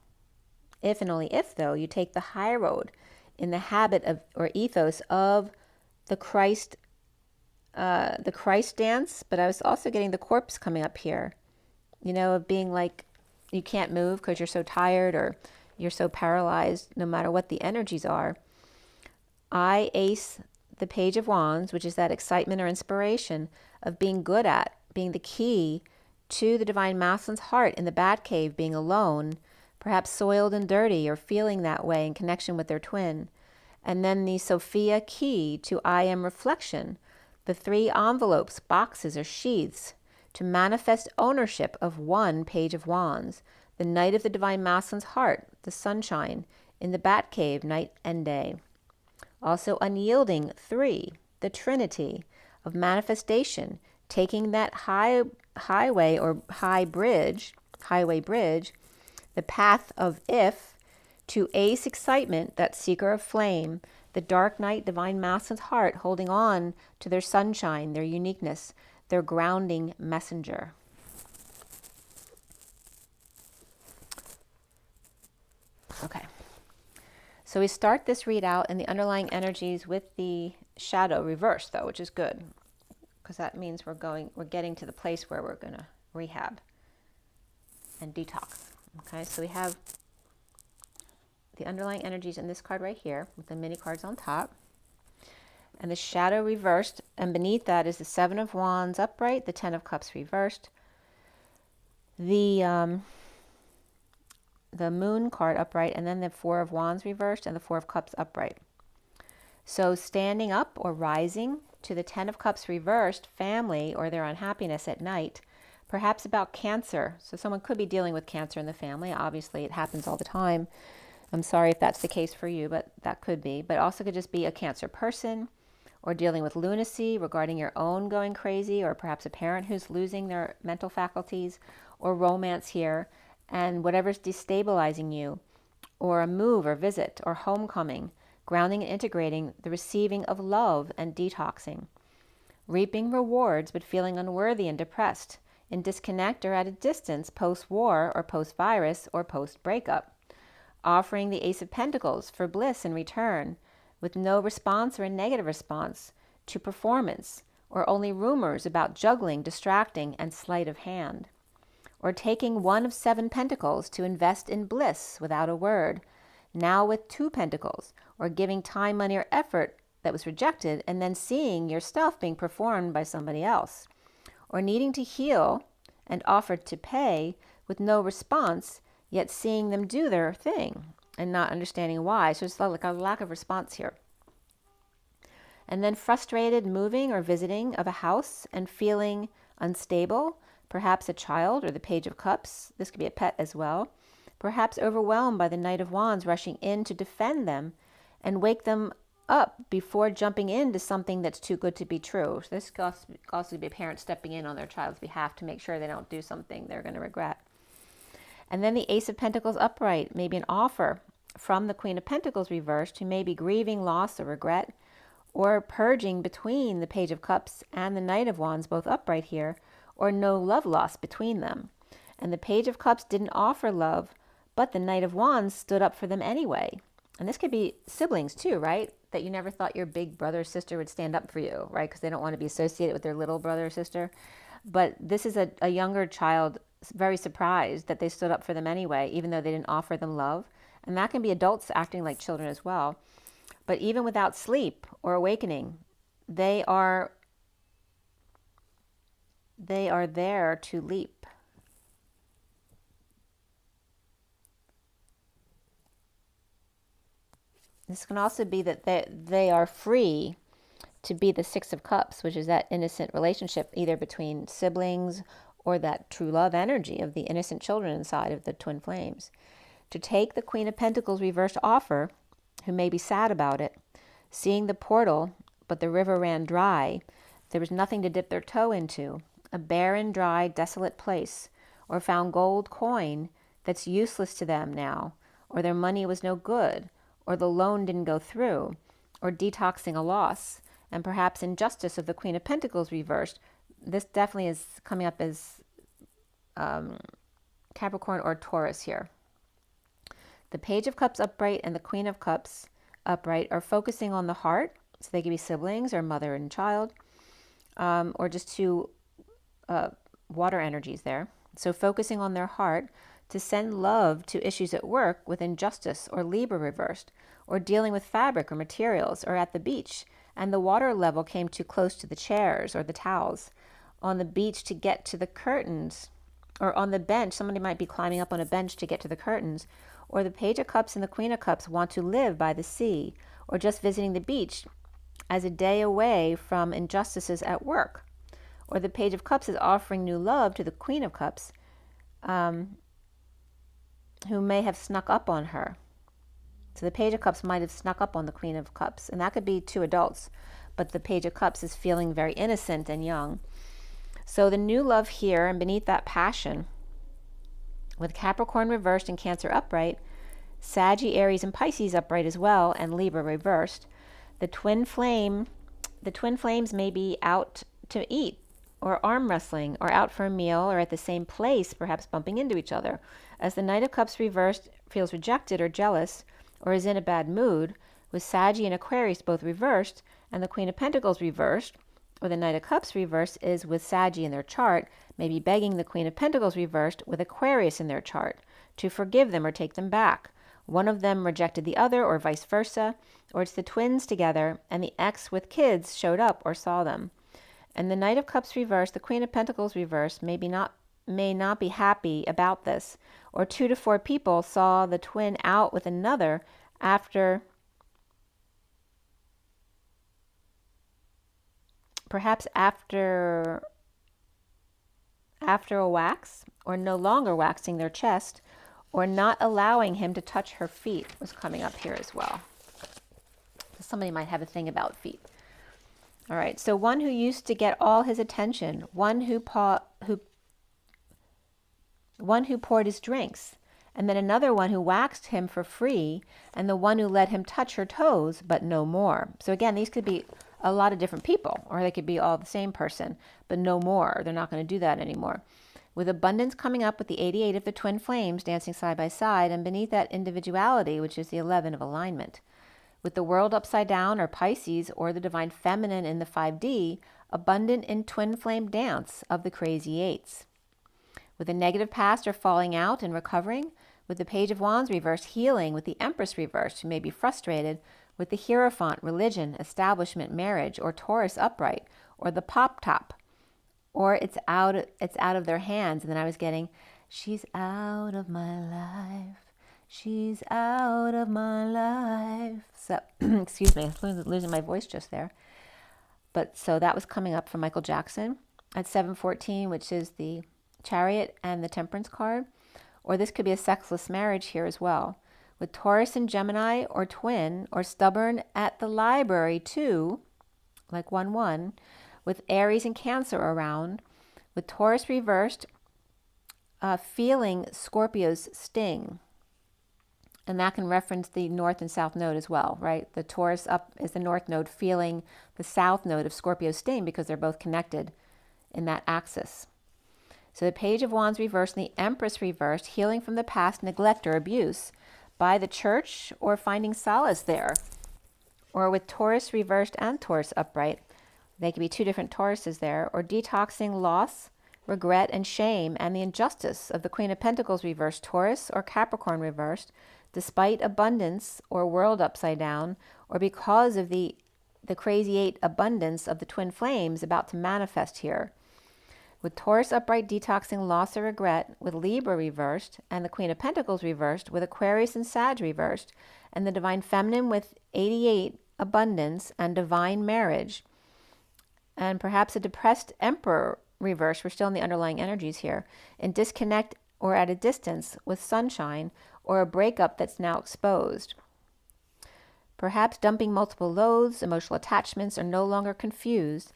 If and only if, though, you take the high road in the habit of, or ethos of the Christ dance. But I was also getting the corpse coming up here, you know, of being like, you can't move because you're so tired, or you're so paralyzed, no matter what the energies are. I ace the Page of Wands, which is that excitement or inspiration of being good at, being the key to the divine masculine's heart in the bat cave, being alone, perhaps soiled and dirty, or feeling that way in connection with their twin. And then the Sophia key to I am reflection, the 3 envelopes, boxes, or sheaths, to manifest ownership of 1 Page of Wands, the night of the divine masculine's heart, the sunshine, in the bat cave, night and day. Also unyielding 3, the Trinity of manifestation, taking that highway or highway bridge, the path of if, to ace excitement, that seeker of flame, the dark night divine masculine's heart, holding on to their sunshine, their uniqueness, their grounding messenger. Okay. So we start this readout in the underlying energies with the shadow reversed, though, which is good, because that means we're getting to the place where we're going to rehab and detox. Okay, so we have the underlying energies in this card right here with the mini cards on top, and the shadow reversed, and beneath that is the 7 of Wands upright, the 10 of Cups reversed, the Moon card upright, and then the 4 of Wands reversed and the 4 of Cups upright. So standing up or rising to the 10 of Cups reversed, family or their unhappiness at night, perhaps about cancer. So someone could be dealing with cancer in the family. Obviously, it happens all the time. I'm sorry if that's the case for you, but that could be. But also could just be a cancer person, or dealing with lunacy regarding your own going crazy, or perhaps a parent who's losing their mental faculties, or romance here, and whatever's destabilizing you, or a move or visit or homecoming, grounding and integrating the receiving of love and detoxing, reaping rewards but feeling unworthy and depressed, in disconnect or at a distance post-war or post-virus or post-breakup, offering the Ace of Pentacles for bliss in return, with no response or a negative response to performance, or only rumors about juggling, distracting, and sleight of hand. Or taking 1 of 7 pentacles to invest in bliss without a word, now with 2 pentacles, or giving time, money, or effort that was rejected, and then seeing your stuff being performed by somebody else, or needing to heal and offered to pay with no response, yet seeing them do their thing and not understanding why. So it's like a lack of response here. And then frustrated moving or visiting of a house and feeling unstable, perhaps a child or the Page of Cups. This could be a pet as well. Perhaps overwhelmed by the Knight of Wands rushing in to defend them and wake them up before jumping into something that's too good to be true. So this could also be a parent stepping in on their child's behalf to make sure they don't do something they're going to regret. And then the Ace of Pentacles upright, maybe an offer from the Queen of Pentacles reversed, who may be grieving loss or regret, or purging between the Page of Cups and the Knight of Wands, both upright here, or no love lost between them. And the Page of Cups didn't offer love, but the Knight of Wands stood up for them anyway. And this could be siblings too, right? That you never thought your big brother or sister would stand up for you, right? Because they don't want to be associated with their little brother or sister. But this is a younger child very surprised that they stood up for them anyway, even though they didn't offer them love. And that can be adults acting like children as well. But even without sleep or awakening, they are there to leap. This can also be that they are free to be the Six of Cups, which is that innocent relationship either between siblings or that true love energy of the innocent children inside of the twin flames. To take the Queen of Pentacles reversed offer, who may be sad about it, seeing the portal, but the river ran dry, there was nothing to dip their toe into, a barren, dry, desolate place, or found gold coin that's useless to them now, or their money was no good, or the loan didn't go through, or detoxing a loss, and perhaps injustice of the Queen of Pentacles reversed. This definitely is coming up as Capricorn or Taurus here. The Page of Cups upright and the Queen of Cups upright are focusing on the heart, so they could be siblings or mother and child, or just two water energies there. So focusing on their heart to send love to issues at work with injustice or Libra reversed, or dealing with fabric or materials, or at the beach, and the water level came too close to the chairs or the towels. On the beach to get to the curtains, or on the bench, somebody might be climbing up on a bench to get to the curtains, or the Page of Cups and the Queen of Cups want to live by the sea, or just visiting the beach as a day away from injustices at work. Or the Page of Cups is offering new love to the Queen of Cups, who may have snuck up on her. So the Page of Cups might have snuck up on the Queen of Cups, and that could be two adults, but the Page of Cups is feeling very innocent and young. So the new love here, and beneath that passion, with Capricorn reversed and Cancer upright, Sagittarius, Aries, and Pisces upright as well, and Libra reversed, the twin flames may be out to eat, or arm wrestling, or out for a meal, or at the same place, perhaps bumping into each other. As the Knight of Cups reversed feels rejected or jealous, or is in a bad mood, with Sagittarius and Aquarius both reversed, and the Queen of Pentacles reversed, or the Knight of Cups reversed is with Sagittarius in their chart, maybe begging the Queen of Pentacles reversed with Aquarius in their chart to forgive them or take them back. One of them rejected the other, or vice versa, or it's the twins together and the ex with kids showed up or saw them. And the Knight of Cups reversed, the Queen of Pentacles reversed, may not be happy about this, or 2 to 4 people saw the twin out with another perhaps after a wax, or no longer waxing their chest, or not allowing him to touch her feet was coming up here as well. Somebody might have a thing about feet. All right, so one who used to get all his attention, one who poured his drinks, and then another one who waxed him for free, and the one who let him touch her toes, but no more. So again, these could be a lot of different people, or they could be all the same person, but no more. They're not going to do that anymore. With abundance coming up with the 88 of the twin flames dancing side by side, and beneath that individuality, which is the 11 of alignment. With the world upside down, or Pisces, or the divine feminine in the 5D, abundant in twin flame dance of the crazy eights. With a negative past or falling out and recovering, with the Page of Wands reversed healing, with the Empress reversed, who may be frustrated, with the Hierophant, religion, establishment, marriage, or Taurus upright, or the pop top, or it's out of their hands. And then I was getting, she's out of my life. She's out of my life. So, excuse me, I was losing my voice just there. But so that was coming up from Michael Jackson at 7:14, which is the Chariot and the Temperance card. Or this could be a sexless marriage here as well. With Taurus and Gemini, or twin, or stubborn at the library too, like 1-1, with Aries and Cancer around, with Taurus reversed, feeling Scorpio's sting. And that can reference the North and South node as well, right? The Taurus up is the North node feeling the South node of Scorpio's sting because they're both connected in that axis. So the Page of Wands reversed and the Empress reversed, healing from the past neglect or abuse by the church or finding solace there. Or with Taurus reversed and Taurus upright, they could be two different Tauruses there, or detoxing loss, regret, and shame, and the injustice of the Queen of Pentacles reversed, Taurus or Capricorn reversed, despite abundance or world upside down, or because of the crazy 8 abundance of the twin flames about to manifest here. With Taurus upright detoxing loss or regret, with Libra reversed, and the Queen of Pentacles reversed, with Aquarius and Sag reversed, and the Divine Feminine with 88 abundance and divine marriage, and perhaps a depressed Emperor reversed. We're still in the underlying energies here, and disconnect or at a distance with sunshine, or a breakup that's now exposed. Perhaps dumping multiple loads, emotional attachments are no longer confused.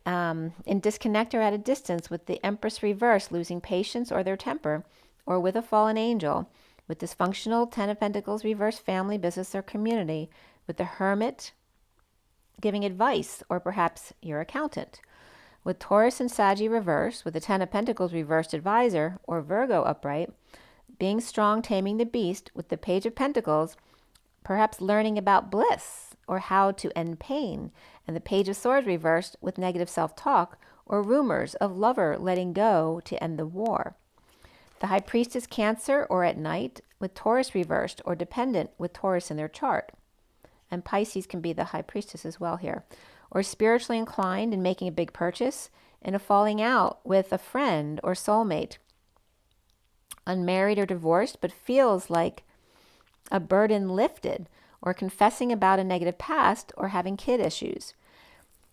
In disconnect or at a distance with the Empress reverse, losing patience or their temper, or with a fallen angel, with dysfunctional 10 of Pentacles reverse, family, business, or community, with the Hermit giving advice, or perhaps your accountant. With Taurus and Saggy reverse, with the 10 of Pentacles reversed, advisor, or Virgo upright, being strong, taming the beast, with the Page of Pentacles, perhaps learning about bliss or how to end pain, and the Page of Swords reversed with negative self-talk or rumors of lover letting go to end the war. The High Priestess Cancer or at night, with Taurus reversed or dependent with Taurus in their chart. And Pisces can be the High Priestess as well here. Or spiritually inclined and making a big purchase, and a falling out with a friend or soulmate. Unmarried or divorced, but feels like a burden lifted, or confessing about a negative past, or having kid issues.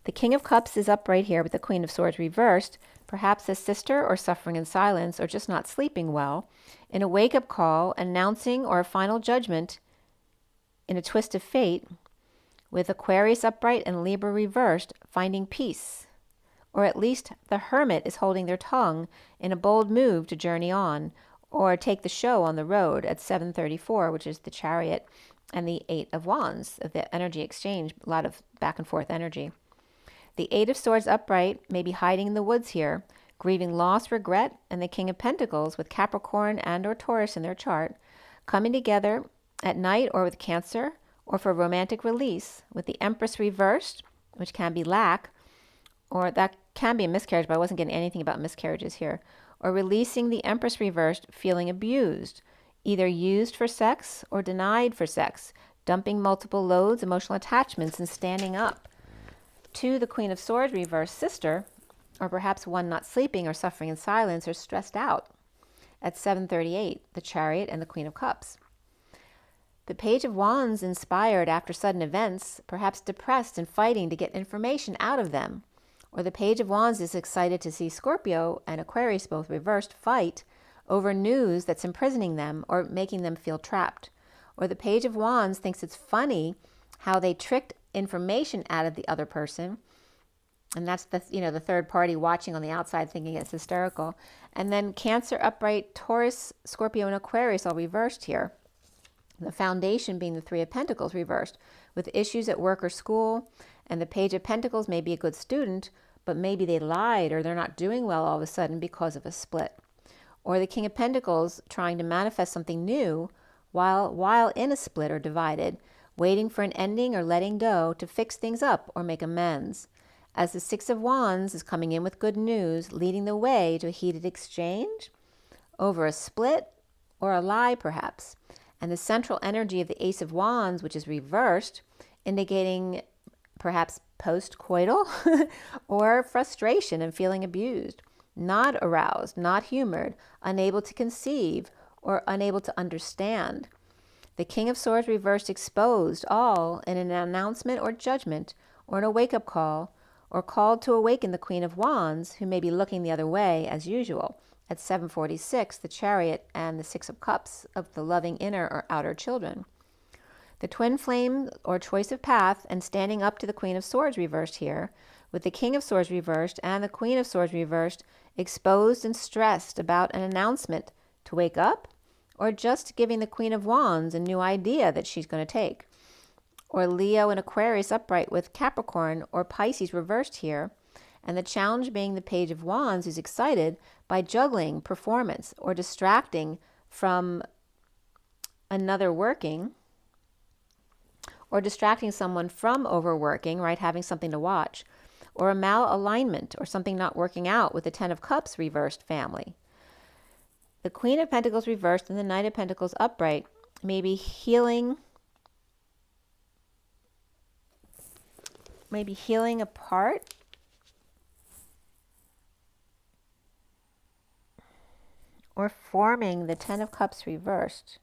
The King of Cups is upright here with the Queen of Swords reversed, perhaps a sister or suffering in silence, or just not sleeping well, in a wake-up call, announcing or a final judgment in a twist of fate, with Aquarius upright and Libra reversed, finding peace. Or at least the Hermit is holding their tongue in a bold move to journey on, or take the show on the road at 7:34, which is the Chariot, and the 8 of Wands, of the energy exchange, a lot of back and forth energy. The 8 of Swords upright may be hiding in the woods here, grieving loss, regret, and the King of Pentacles with Capricorn and or Taurus in their chart, coming together at night or with Cancer, or for romantic release, with the Empress reversed, which can be lack, or that can be a miscarriage, but I wasn't getting anything about miscarriages here, or releasing the Empress reversed, feeling abused, either used for sex or denied for sex, dumping multiple loads, emotional attachments, and standing up to the Queen of Swords reversed sister, or perhaps one not sleeping or suffering in silence or stressed out at 7:38, the Chariot and the Queen of Cups. The Page of Wands inspired after sudden events, perhaps depressed and fighting to get information out of them. Or the Page of Wands is excited to see Scorpio and Aquarius both reversed fight over news that's imprisoning them or making them feel trapped. Or the Page of Wands thinks it's funny how they tricked information out of the other person. And that's the third party watching on the outside thinking it's hysterical. And then Cancer upright, Taurus, Scorpio, and Aquarius all reversed here. The foundation being the 3 of Pentacles reversed, with issues at work or school. And the Page of Pentacles may be a good student, but maybe they lied or they're not doing well all of a sudden because of a split. Or the King of Pentacles trying to manifest something new while in a split or divided, waiting for an ending or letting go to fix things up or make amends. As the 6 of Wands is coming in with good news, leading the way to a heated exchange over a split or a lie perhaps. And the central energy of the Ace of Wands, which is reversed, indicating perhaps post-coital or frustration and feeling abused, not aroused, not humored, unable to conceive, or unable to understand. The King of Swords reversed exposed all in an announcement or judgment or in a wake-up call, or called to awaken the Queen of Wands, who may be looking the other way as usual. At 746, the Chariot and the Six of Cups of the loving inner or outer children. The twin flame or choice of path and standing up to the Queen of Swords reversed here, with the King of Swords reversed and the Queen of Swords reversed, exposed and stressed about an announcement to wake up, or just giving the Queen of Wands a new idea that she's going to take. Or Leo and Aquarius upright with Capricorn or Pisces reversed here, and the challenge being the Page of Wands who's excited by juggling performance or distracting from another working, or distracting someone from overworking, right, having something to watch, or a malalignment or something not working out with the Ten of Cups reversed family. The Queen of Pentacles reversed and the Knight of Pentacles upright may be healing apart, or forming the Ten of Cups reversed.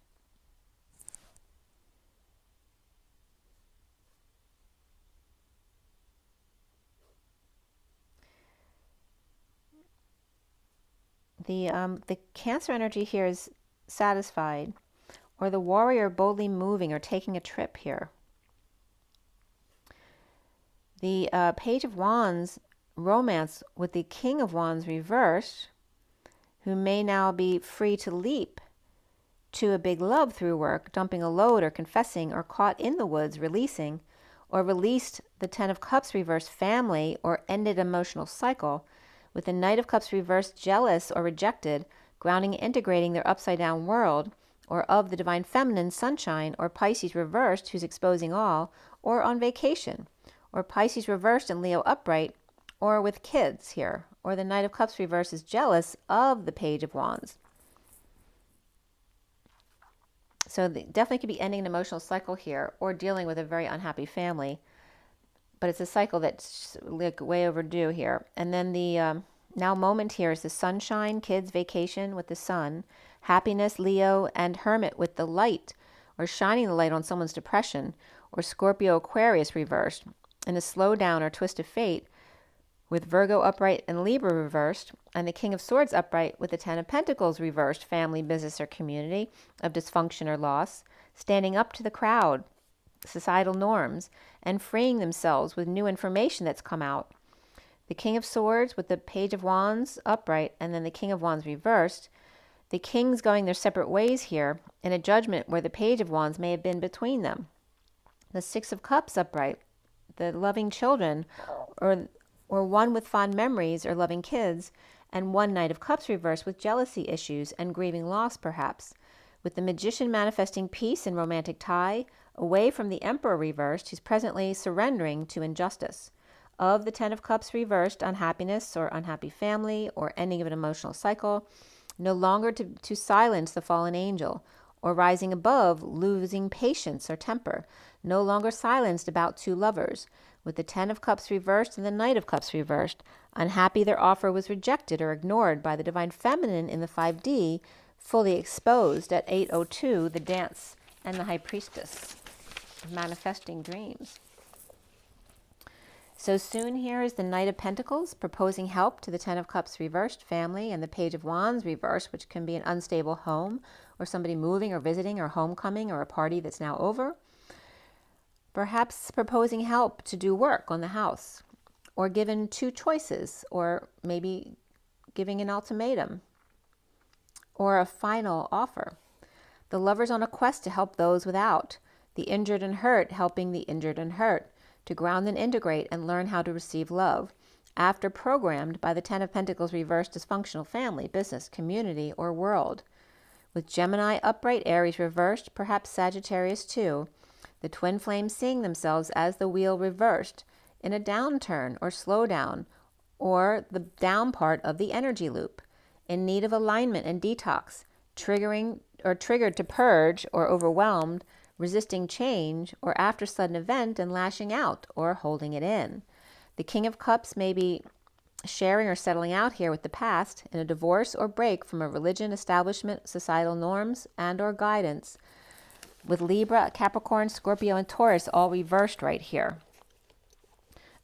The Cancer energy here is satisfied, or the warrior boldly moving or taking a trip here. The Page of Wands romance with the King of Wands reversed, who may now be free to leap to a big love through work, dumping a load or confessing, or caught in the woods releasing, or released the Ten of Cups reversed family, or ended emotional cycle, with the Knight of Cups reversed jealous or rejected, grounding and integrating their upside down world, or of the Divine Feminine sunshine, or Pisces reversed who's exposing all, or on vacation, or Pisces reversed and Leo upright, or with kids here, or the Knight of Cups reversed is jealous of the Page of Wands. So definitely could be ending an emotional cycle here, or dealing with a very unhappy family, but it's a cycle that's like way overdue here. And then the now moment here is the sunshine, kids, vacation with the sun, happiness, Leo, and hermit with the light, or shining the light on someone's depression, or Scorpio, Aquarius reversed, and a slowdown or twist of fate with Virgo upright and Libra reversed, and the King of Swords upright with the Ten of Pentacles reversed, family, business, or community of dysfunction or loss, standing up to the crowd, societal norms, and freeing themselves with new information that's come out. The King of Swords with the Page of Wands upright, and then the King of Wands reversed. The kings going their separate ways here in a judgment where the Page of Wands may have been between them. The Six of Cups upright, the loving children, or one with fond memories or loving kids, and one Knight of Cups reversed with jealousy issues and grieving loss perhaps, with the Magician manifesting peace and romantic tie, away from the Emperor reversed, who's presently surrendering to injustice. Of the Ten of Cups reversed, unhappiness or unhappy family, or ending of an emotional cycle, no longer to silence the fallen angel, or rising above, losing patience or temper, no longer silenced about two lovers, with the Ten of Cups reversed and the Knight of Cups reversed, unhappy their offer was rejected or ignored by the Divine Feminine in the 5D, fully exposed at 8:02, the dance and the High Priestess, manifesting dreams. So soon here is the Knight of Pentacles proposing help to the Ten of Cups reversed family, and the Page of Wands reversed, which can be an unstable home or somebody moving or visiting or homecoming or a party that's now over. Perhaps proposing help to do work on the house, or given two choices, or maybe giving an ultimatum or a final offer. The lovers on a quest to help those without, the injured and hurt helping the injured and hurt, to ground and integrate and learn how to receive love, after programmed by the Ten of Pentacles reversed dysfunctional family, business, community, or world. With Gemini upright, Aries reversed, perhaps Sagittarius too, the twin flames seeing themselves as the wheel reversed in a downturn or slowdown, or the down part of the energy loop, in need of alignment and detox, triggering or triggered to purge or overwhelmed, resisting change, or after sudden event and lashing out or holding it in. The King of Cups may be sharing or settling out here with the past in a divorce or break from a religion, establishment, societal norms, and or guidance, with Libra, Capricorn, Scorpio, and Taurus all reversed right here.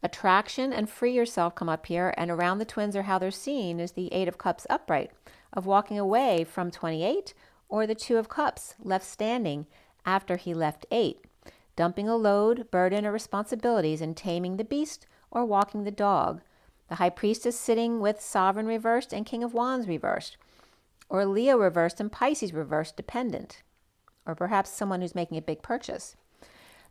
Attraction and free yourself come up here, and around the twins or how they're seen is the Eight of Cups upright, of walking away from 28, or the Two of Cups left standing after he left 8, dumping a load, burden, or responsibilities and taming the beast or walking the dog. The High Priestess sitting with Sovereign reversed and King of Wands reversed, or Leo reversed and Pisces reversed dependent, or perhaps someone who's making a big purchase.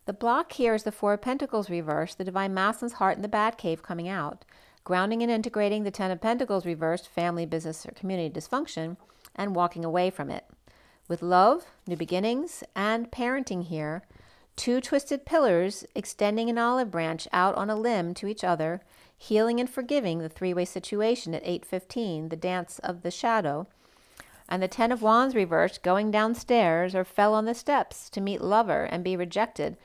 The block here is the Four of Pentacles reversed, the Divine Masculine's heart in the Batcave coming out, grounding and integrating the Ten of Pentacles reversed, family, business, or community dysfunction, and walking away from it. With love, new beginnings, and parenting here, two twisted pillars extending an olive branch out on a limb to each other, healing and forgiving the three-way situation at 8:15, the dance of the shadow, and the Ten of Wands reversed, going downstairs or fell on the steps to meet lover and be rejected,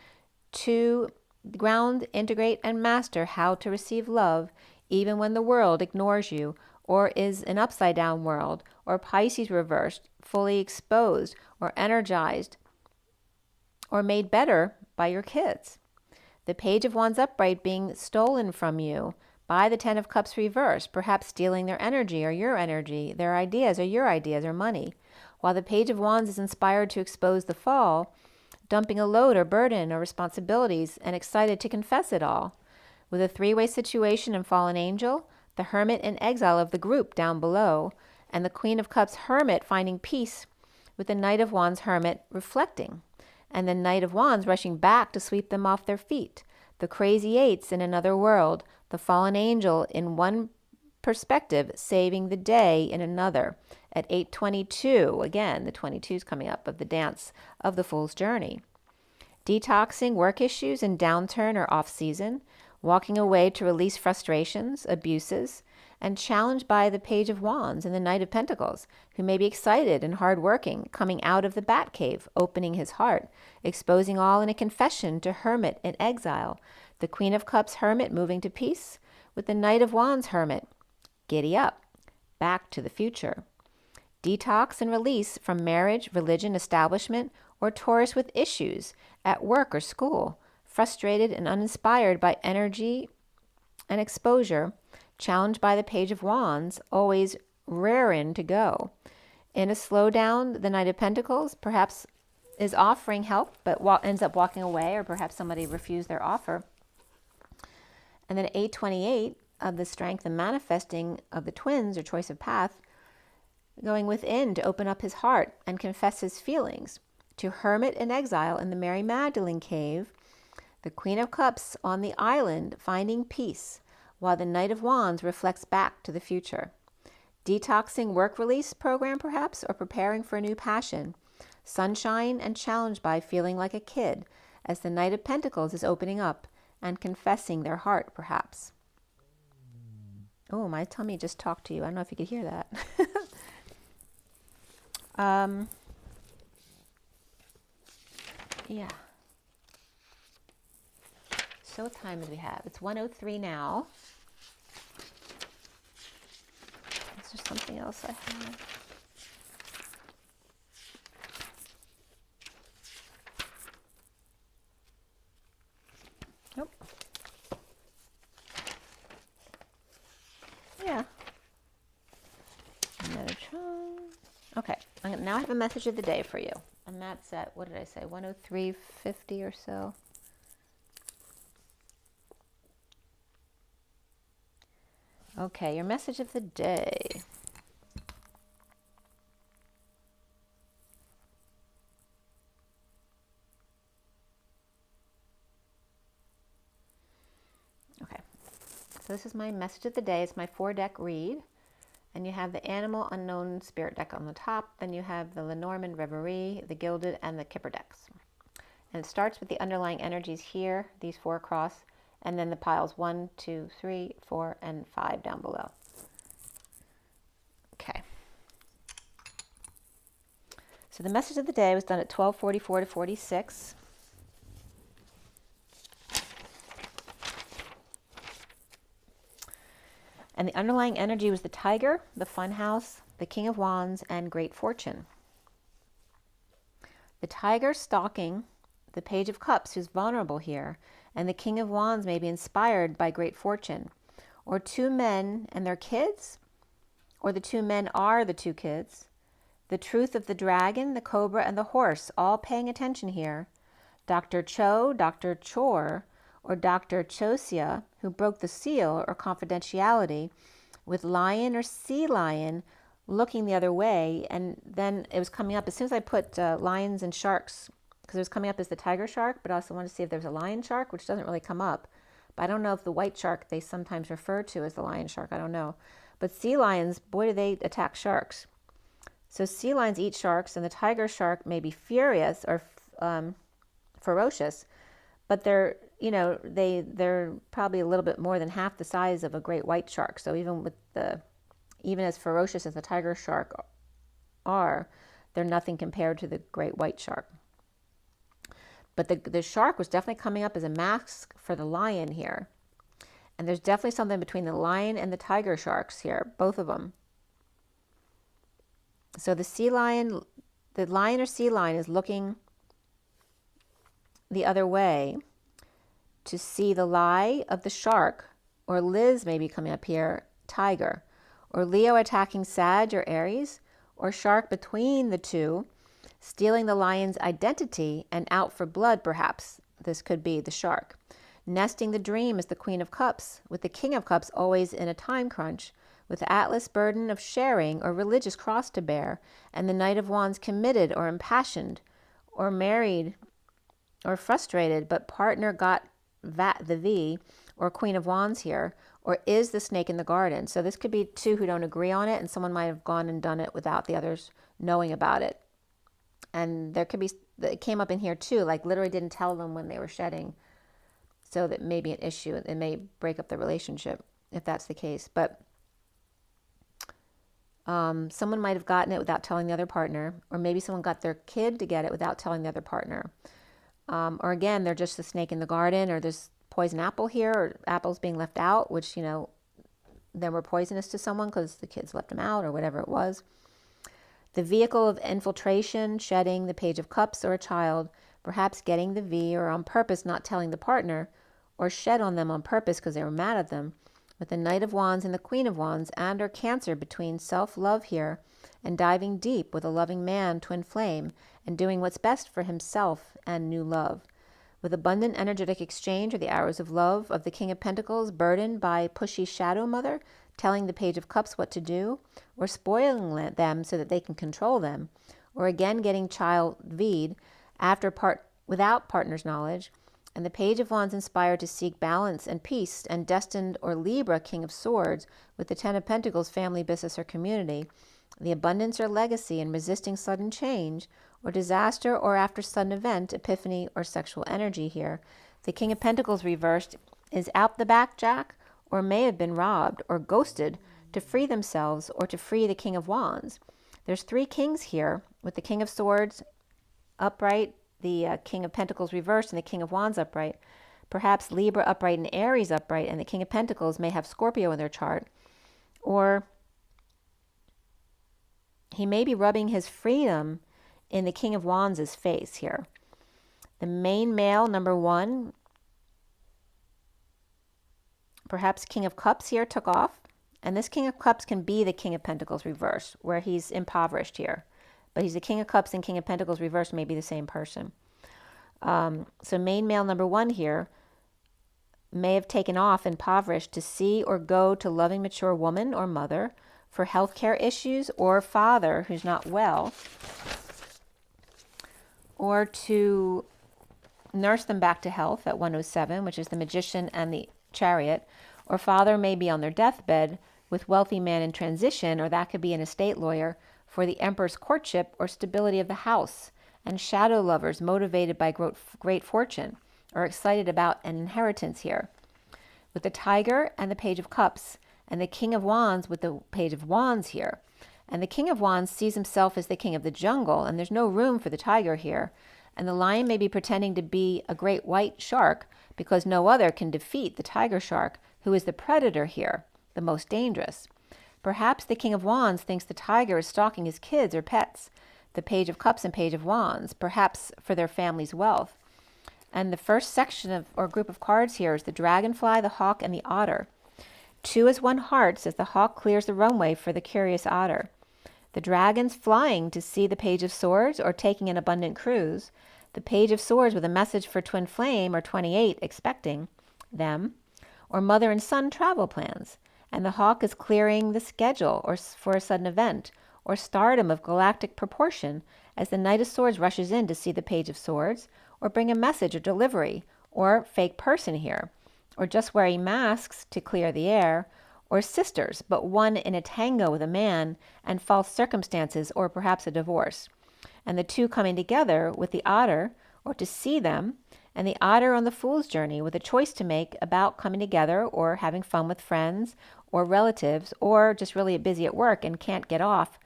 to ground, integrate, and master how to receive love even when the world ignores you or is an upside down world, or Pisces reversed, fully exposed or energized or made better by your kids. The Page of Wands upright being stolen from you by the Ten of Cups reversed, perhaps stealing their energy or your energy, their ideas or your ideas or money, while the Page of Wands is inspired to expose the fall, dumping a load or burden or responsibilities and excited to confess it all. With a three-way situation and fallen angel, the Hermit in exile of the group down below, and the Queen of Cups Hermit finding peace with the Knight of Wands Hermit reflecting, and the Knight of Wands rushing back to sweep them off their feet. The Crazy Eights in another world, the fallen angel in one perspective, saving the day in another. At 8:22, again, the 22 is coming up, of the dance of the Fool's Journey. Detoxing work issues in downturn or off-season, walking away to release frustrations, abuses, and challenged by the Page of Wands and the Knight of Pentacles, who may be excited and hardworking, coming out of the Batcave, opening his heart, exposing all in a confession to Hermit in exile. The Queen of Cups Hermit moving to peace with the Knight of Wands Hermit. Giddy up, back to the future. Detox and release from marriage, religion, establishment, or Taurus with issues at work or school, frustrated and uninspired by energy and exposure, challenged by the Page of Wands, always raring to go. In a slowdown, the Knight of Pentacles perhaps is offering help, but ends up walking away, or perhaps somebody refused their offer. And then 8:28 of the strength and manifesting of the twins, or choice of path, going within to open up his heart and confess his feelings. To Hermit in exile in the Mary Magdalene cave, the Queen of Cups on the island finding peace, while the Knight of Wands reflects back to the future. Detoxing work release program perhaps, or preparing for a new passion. Sunshine and challenged by feeling like a kid, as the Knight of Pentacles is opening up and confessing their heart perhaps. Oh, my tummy just talked to you. I don't know if you could hear that. Yeah. So what time do we have? It's 1:03 now. Is there something else I have? Nope. Yeah. Metatron. Okay. Now I have a message of the day for you. And that's at, what did I say, 103.50 or so. Okay, your message of the day. Okay, so this is my message of the day. It's my 4-deck read. And you have the Animal Unknown Spirit deck on the top. Then you have the Lenormand, Reverie, the Gilded, and the Kipper decks. And it starts with the underlying energies here, these 4 across, and then the piles 1, 2, 3, 4, and 5 down below. Okay. So the message of the day was done at 12:44 to 46. And the underlying energy was the Tiger, the Fun House, the King of Wands, and Great Fortune. The Tiger stalking the Page of Cups, who's vulnerable here, and the King of Wands may be inspired by Great Fortune. Or two men and their kids, or the two men are the two kids. The truth of the dragon, the cobra, and the horse, all paying attention here. Dr. Cho, Dr. Chor, or Dr. Chosia, who broke the seal or confidentiality, with lion or sea lion looking the other way. And then it was coming up, as soon as I put lions and sharks, because it was coming up as the tiger shark, but I also wanted to see if there's a lion shark, which doesn't really come up. But I don't know if the white shark they sometimes refer to as the lion shark, I don't know. But sea lions, boy, do they attack sharks. So sea lions eat sharks, and the tiger shark may be furious or ferocious, but they're, you know, they're probably a little bit more than half the size of a great white shark. So even as ferocious as the tiger shark are, they're nothing compared to the great white shark. But the shark was definitely coming up as a mask for the lion here. And there's definitely something between the lion and the tiger sharks here, both of them. So the lion or sea lion is looking the other way to see the lie of the shark, or Liz may be coming up here, tiger, or Leo attacking Sag or Aries, or shark between the two, stealing the lion's identity and out for blood, perhaps. This could be the shark. Nesting the dream is the Queen of Cups, with the King of Cups always in a time crunch, with the Atlas burden of sharing or religious cross to bear, and the Knight of Wands committed or impassioned, or married or frustrated, but partner got the V, or Queen of Wands here, or is the snake in the garden. So this could be two who don't agree on it, and someone might have gone and done it without the others knowing about it. And there could be, it came up in here too, like literally didn't tell them when they were shedding. So that may be an issue. It may break up the relationship if that's the case. But someone might have gotten it without telling the other partner, or maybe someone got their kid to get it without telling the other partner. Or again, they're just the snake in the garden, or there's poison apple here, or apples being left out, which, you know, then were poisonous to someone because the kids left them out or whatever it was. The vehicle of infiltration, shedding the Page of Cups, or a child, perhaps getting the V, or on purpose not telling the partner, or shed on them on purpose because they were mad at them, with the Knight of Wands and the Queen of Wands, and or Cancer between self-love here and diving deep with a loving man, twin flame, and doing what's best for himself and new love. With abundant energetic exchange, or the arrows of love of the King of Pentacles, burdened by pushy shadow mother, telling the Page of Cups what to do, or spoiling them so that they can control them, or again getting child V'd without partner's knowledge, and the Page of Wands inspired to seek balance and peace, and destined, or Libra, King of Swords, with the Ten of Pentacles, family, business, or community, the abundance or legacy in resisting sudden change, or disaster, or after sudden event, epiphany, or sexual energy here. The King of Pentacles reversed is out the back jack, or may have been robbed or ghosted to free themselves, or to free the King of Wands. There's three kings here, with the King of Swords upright, the King of Pentacles reversed, and the King of Wands upright. Perhaps Libra upright and Aries upright, and the King of Pentacles may have Scorpio in their chart. Or he may be rubbing his freedom in the King of Wands' face here. The main male, number one, perhaps King of Cups here took off. And this King of Cups can be the King of Pentacles reversed, where he's impoverished here. But he's the King of Cups and King of Pentacles reversed may be the same person. So main male number one here may have taken off impoverished to see or go to loving mature woman or mother for healthcare issues, or father who's not well, or to nurse them back to health at 107, which is the Magician and the Chariot, or father may be on their deathbed with wealthy man in transition, or that could be an estate lawyer for the Emperor's courtship or stability of the house, and shadow lovers motivated by great fortune, or excited about an inheritance here. With the Tiger and the Page of Cups, and the King of Wands with the Page of Wands here. And the King of Wands sees himself as the king of the jungle, and there's no room for the tiger here. And the lion may be pretending to be a great white shark because no other can defeat the tiger shark, who is the predator here, the most dangerous. Perhaps the King of Wands thinks the tiger is stalking his kids or pets, the Page of Cups and Page of Wands, perhaps for their family's wealth. And the first section of or group of cards here is the dragonfly, the hawk, and the otter. 2 as 1 hearts as the hawk clears the runway for the curious otter. The dragon's flying to see the Page of Swords or taking an abundant cruise. The Page of Swords with a message for twin flame or 28 expecting them, or mother and son travel plans. And the hawk is clearing the schedule or for a sudden event or stardom of galactic proportion as the Knight of Swords rushes in to see the Page of Swords or bring a message or delivery or fake person here, or just wearing masks to clear the air, or sisters, but one in a tango with a man and false circumstances or perhaps a divorce. And the 2 coming together with the otter, or to see them, and the otter on the fool's journey with a choice to make about coming together or having fun with friends or relatives, or just really busy at work and can't get off.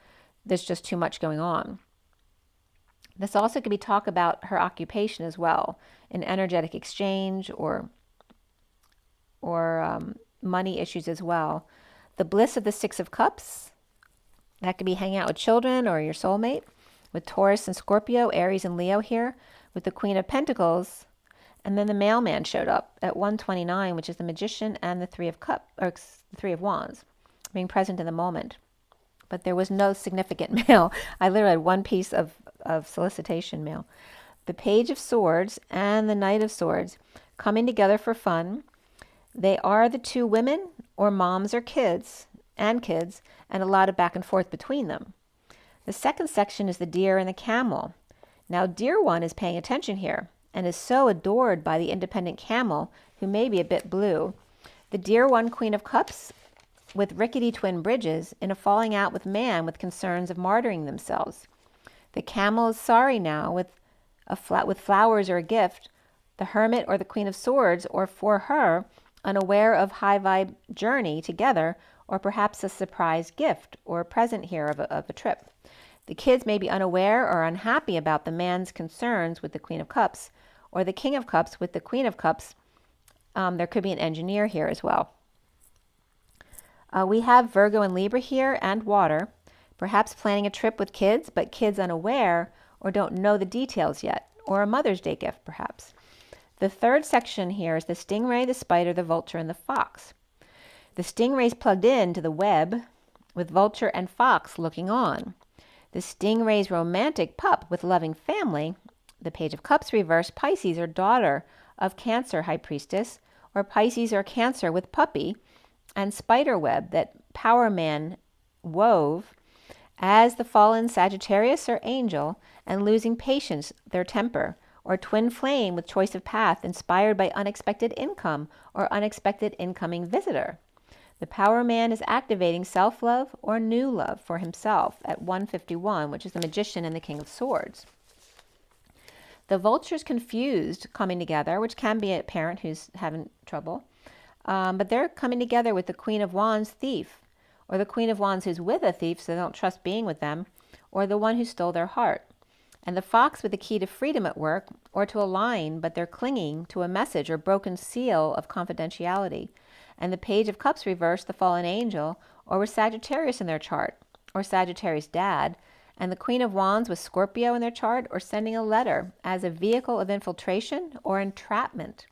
There's just too much going on. This also could be talk about her occupation as well, an energetic exchange or money issues as well. The bliss of the 6 of Cups, that could be hanging out with children or your soulmate, with Taurus and Scorpio, Aries and Leo here, with the Queen of Pentacles, and then the mailman showed up at 129, which is the Magician and the 3 of Cups, or the 3 of Wands, being present in the moment. But there was no significant mail. I literally had one piece of solicitation mail. The Page of Swords and the Knight of Swords coming together for fun. They are the 2 women or moms or kids, and a lot of back and forth between them. The second section is the deer and the camel. Now, deer one is paying attention here and is so adored by the independent camel, who may be a bit blue. The deer one, Queen of Cups, with rickety twin bridges in a falling out with man with concerns of martyring themselves. The camel is sorry now with flowers or a gift. The hermit or the Queen of Swords, or for her, unaware of high vibe journey together, or perhaps a surprise gift or present here of a trip. The kids may be unaware or unhappy about the man's concerns with the Queen of Cups, or the King of Cups with the Queen of Cups. There could be an engineer here as well. We have Virgo and Libra here, and water, perhaps planning a trip with kids, but kids unaware or don't know the details yet, or a Mother's Day gift perhaps. The third section here is the stingray, the spider, the vulture, and the fox. The stingray's plugged into the web with vulture and fox looking on. The stingray's romantic pup with loving family, the Page of Cups reversed, Pisces or daughter of Cancer, High Priestess, or Pisces or Cancer with puppy, and spider web that Power Man wove as the fallen Sagittarius or angel, and losing patience, their temper, or twin flame with choice of path inspired by unexpected income or unexpected incoming visitor. The Power Man is activating self-love or new love for himself at 151, which is the Magician and the King of Swords. The vulture's confused coming together, which can be a parent who's having trouble. But they're coming together with the Queen of Wands thief, or the Queen of Wands who's with a thief so they don't trust being with them, or the one who stole their heart. And the fox with the key to freedom at work, or to a line, but they're clinging to a message or broken seal of confidentiality. And the Page of Cups reversed, the fallen angel, or with Sagittarius in their chart, or Sagittarius' dad, and the Queen of Wands with Scorpio in their chart, or sending a letter as a vehicle of infiltration or entrapment.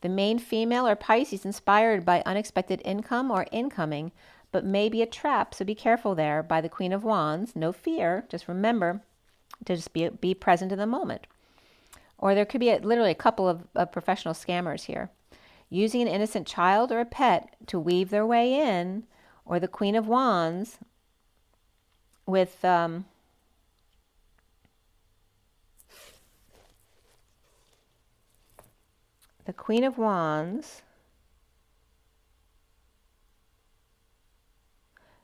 The main female or Pisces inspired by unexpected income or incoming, but may be a trap, so be careful there, by the Queen of Wands. No fear, just remember to just be present in the moment. Or there could be literally a couple of professional scammers here, using an innocent child or a pet to weave their way in, or the Queen of Wands with the Queen of Wands,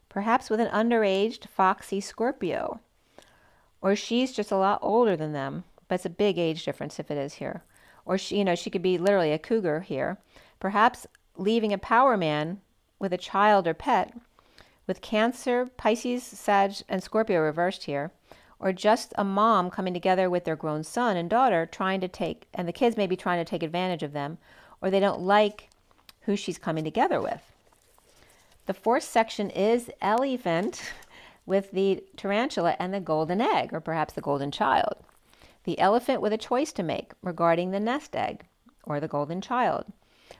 perhaps with an underaged foxy Scorpio, or she's just a lot older than them, but it's a big age difference if it is here. Or she could be literally a cougar here, perhaps leaving a Power Man with a child or pet, with Cancer, Pisces, Sag, and Scorpio reversed here, or just a mom coming together with their grown son and daughter trying to take, and the kids may be trying to take advantage of them, or they don't like who she's coming together with. The fourth section is Elephant with the tarantula and the golden egg, or perhaps the golden child. The elephant with a choice to make regarding the nest egg, or the golden child.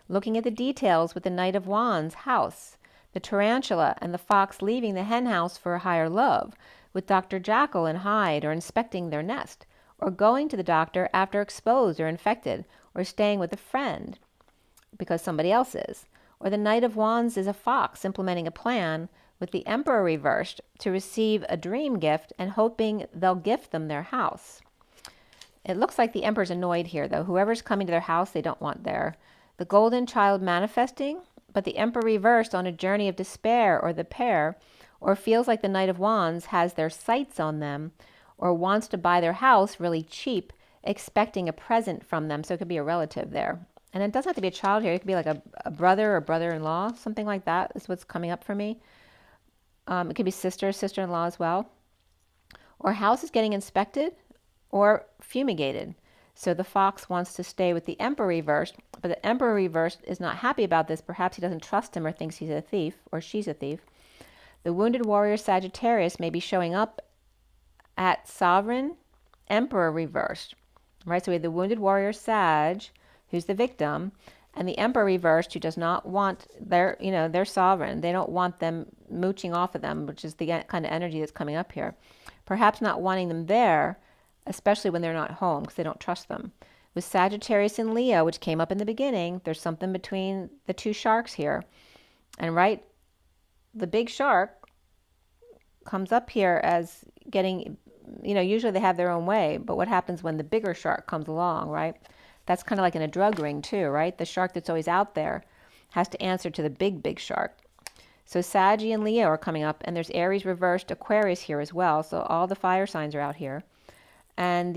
Looking at the details with the Knight of Wands house, the tarantula and the fox leaving the hen house for a higher love, with Dr. Jekyll and Hyde, or inspecting their nest, or going to the doctor after exposed or infected, or staying with a friend because somebody else is. Or the Knight of Wands is a fox implementing a plan with the Emperor reversed to receive a dream gift and hoping they'll gift them their house. It looks like the Emperor's annoyed here, though. Whoever's coming to their house, they don't want there. The golden child manifesting, but the Emperor reversed on a journey of despair, or the pair, or feels like the Knight of Wands has their sights on them, or wants to buy their house really cheap, expecting a present from them. So it could be a relative there. And it doesn't have to be a child here. It could be like a brother or brother-in-law, something like that is what's coming up for me. It could be sister, sister-in-law as well. Or house is getting inspected or fumigated. So the fox wants to stay with the Emperor reversed, but the Emperor reversed is not happy about this. Perhaps he doesn't trust him or thinks he's a thief or she's a thief. The wounded warrior Sagittarius may be showing up at Sovereign Emperor reversed. Right? So we have the wounded warrior Sag, who's the victim, and the Emperor reversed, who does not want their sovereign. They don't want them mooching off of them, which is the kind of energy that's coming up here. Perhaps not wanting them there, especially when they're not home, because they don't trust them. With Sagittarius and Leo, which came up in the beginning, there's something between the two sharks here. And right, the big shark comes up here as getting, usually they have their own way, but what happens when the bigger shark comes along, right? That's kind of like in a drug ring too, right? The shark that's always out there has to answer to the big shark. So Saggy and Leo are coming up, and there's Aries reversed, Aquarius here as well. So all the fire signs are out here. And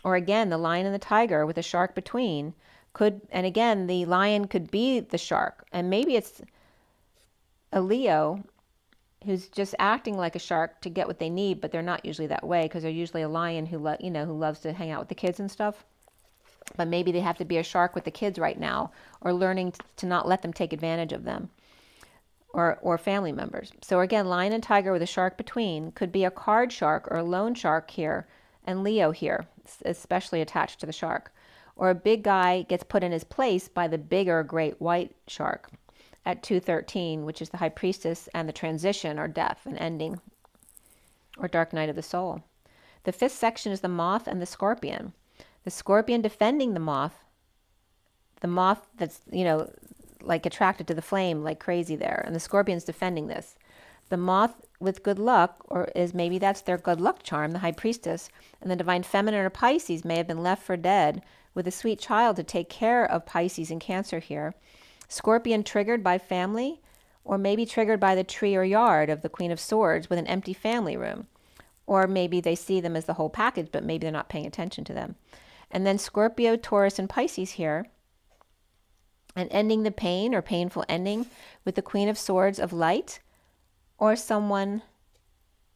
again, the lion and the tiger with the shark between and again, the lion could be the shark. And maybe it's a Leo who's just acting like a shark to get what they need, but they're not usually that way, because they're usually a lion who loves to hang out with the kids and stuff. But maybe they have to be a shark with the kids right now, or learning to not let them take advantage of them, or family members. So again, lion and tiger with a shark between could be a card shark or a loan shark here, and Leo here, especially attached to the shark. Or a big guy gets put in his place by the bigger great white shark at 213, which is the high priestess and the transition or death and ending, or dark night of the soul. The fifth section is the moth and the scorpion. The scorpion defending the moth that's, like attracted to the flame like crazy there, and the scorpion's defending this. The moth with good luck, or is maybe that's their good luck charm, the high priestess, and the divine feminine or Pisces may have been left for dead with a sweet child to take care of Pisces and Cancer here. Scorpion triggered by family, or maybe triggered by the tree or yard of the Queen of Swords with an empty family room. Or maybe they see them as the whole package, but maybe they're not paying attention to them. And then Scorpio, Taurus, and Pisces here. And ending the pain or painful ending with the Queen of Swords of light, or someone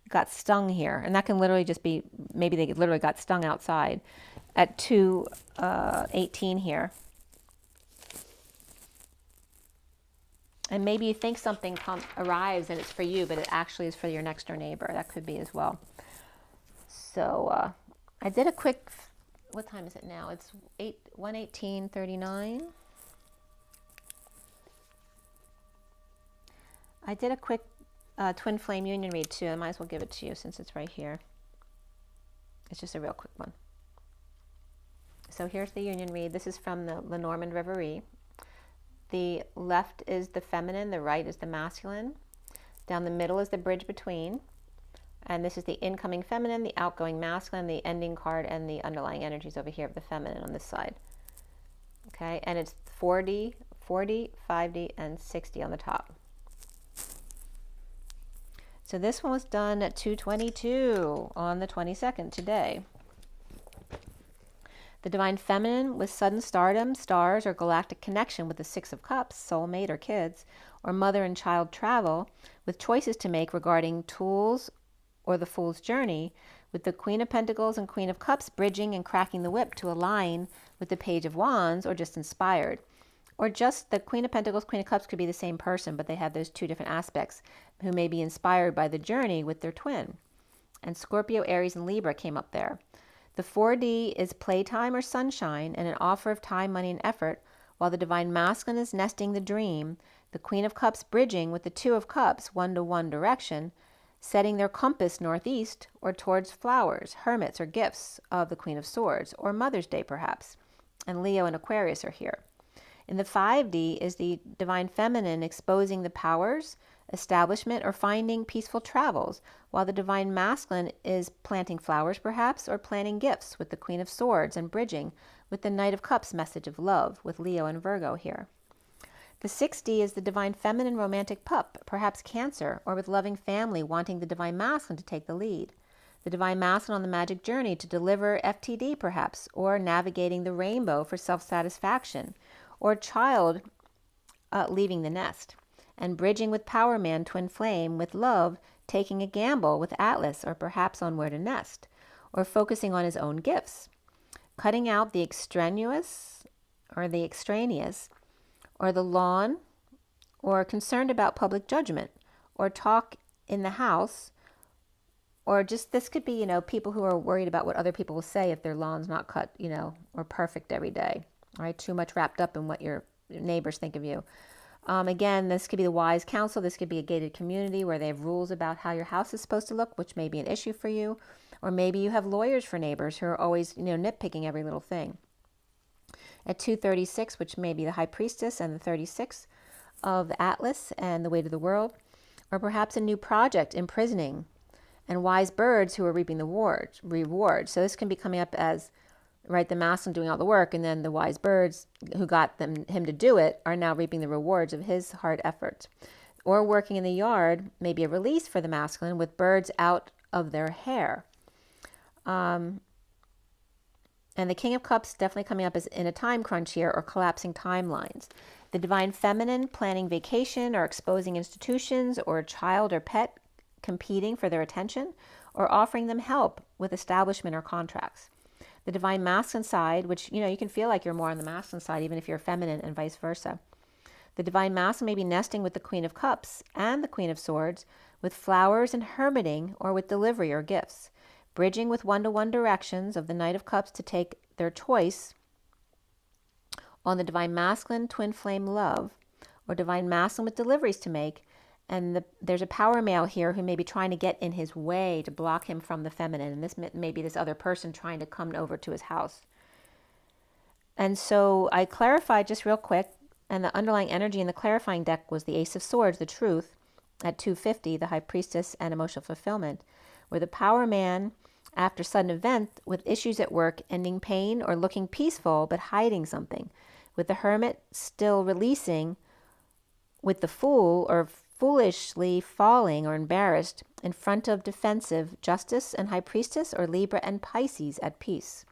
got stung here. And that can literally just be, maybe they literally got stung outside at 2:18 here. And maybe you think something arrives and it's for you, but it actually is for your next door neighbor. That could be as well. So I did a quick, what time is it now? It's 1:18:39. I did a quick twin flame union read too. I might as well give it to you since it's right here. It's just a real quick one. So here's the union read. This is from the Lenormand Reverie. The left is the feminine, the right is the masculine. Down the middle is the bridge between. And this is the incoming feminine, the outgoing masculine, the ending card, and the underlying energies over here of the feminine on this side. Okay, and it's 4D, 40, 5D, and 60 on the top. So this one was done at 2:22 on the 22nd today. The divine feminine with sudden stardom, stars, or galactic connection with the Six of Cups, soulmate or kids, or mother and child travel, with choices to make regarding tools or the Fool's Journey, with the Queen of Pentacles and Queen of Cups bridging and cracking the whip to align with the Page of Wands, or just inspired. Or just the Queen of Pentacles, Queen of Cups could be the same person, but they have those two different aspects, who may be inspired by the journey with their twin. And Scorpio, Aries, and Libra came up there. The 4D is playtime or sunshine and an offer of time, money, and effort, while the divine masculine is nesting the dream, the Queen of Cups bridging with the Two of Cups, one-to-one direction, setting their compass northeast or towards flowers, hermits, or gifts of the Queen of Swords, or Mother's Day perhaps. And Leo and Aquarius are here. In the 5D is the divine feminine exposing the powers, establishment, or finding peaceful travels, while the divine masculine is planting flowers perhaps, or planting gifts with the Queen of Swords and bridging with the Knight of Cups message of love with Leo and Virgo here. The 6D is the divine feminine romantic pup, perhaps Cancer, or with loving family wanting the divine masculine to take the lead. The divine masculine on the magic journey to deliver FTD perhaps, or navigating the rainbow for self-satisfaction, or child leaving the nest, and bridging with Power Man, Twin Flame, with love, taking a gamble with Atlas, or perhaps on where to nest, or focusing on his own gifts, cutting out the extraneous, or the lawn, or concerned about public judgment, or talk in the house, or just this could be, people who are worried about what other people will say if their lawn's not cut, or perfect every day. Right, too much wrapped up in what your neighbors think of you. Again, this could be the wise counsel. This could be a gated community where they have rules about how your house is supposed to look, which may be an issue for you. Or maybe you have lawyers for neighbors who are always, nitpicking every little thing. At 236, which may be the High Priestess and the 36 of the Atlas and the Weight of the World. Or perhaps a new project, imprisoning, and wise birds who are reaping the reward. So this can be coming up as, right, the masculine doing all the work, and then the wise birds who got him to do it are now reaping the rewards of his hard effort. Or working in the yard, maybe a release for the masculine with birds out of their hair. And the King of Cups definitely coming up as in a time crunch here, or collapsing timelines. The divine feminine planning vacation, or exposing institutions, or a child or pet competing for their attention, or offering them help with establishment or contracts. The divine masculine side, which, you can feel like you're more on the masculine side, even if you're feminine, and vice versa. The divine masculine may be nesting with the Queen of Cups and the Queen of Swords, with flowers and hermiting, or with delivery or gifts, bridging with one-to-one directions of the Knight of Cups to take their choice on the divine masculine twin flame love, or divine masculine with deliveries to make. And there's a power male here who may be trying to get in his way to block him from the feminine. And this may be this other person trying to come over to his house. And so I clarified just real quick. And the underlying energy in the clarifying deck was the Ace of Swords, the truth, at 250, the High Priestess and emotional fulfillment. Where the power man, after sudden event, with issues at work, ending pain, or looking peaceful but hiding something. With the Hermit still releasing, with the Fool, or foolishly falling or embarrassed in front of defensive Justice and High Priestess, or Libra and Pisces at peace.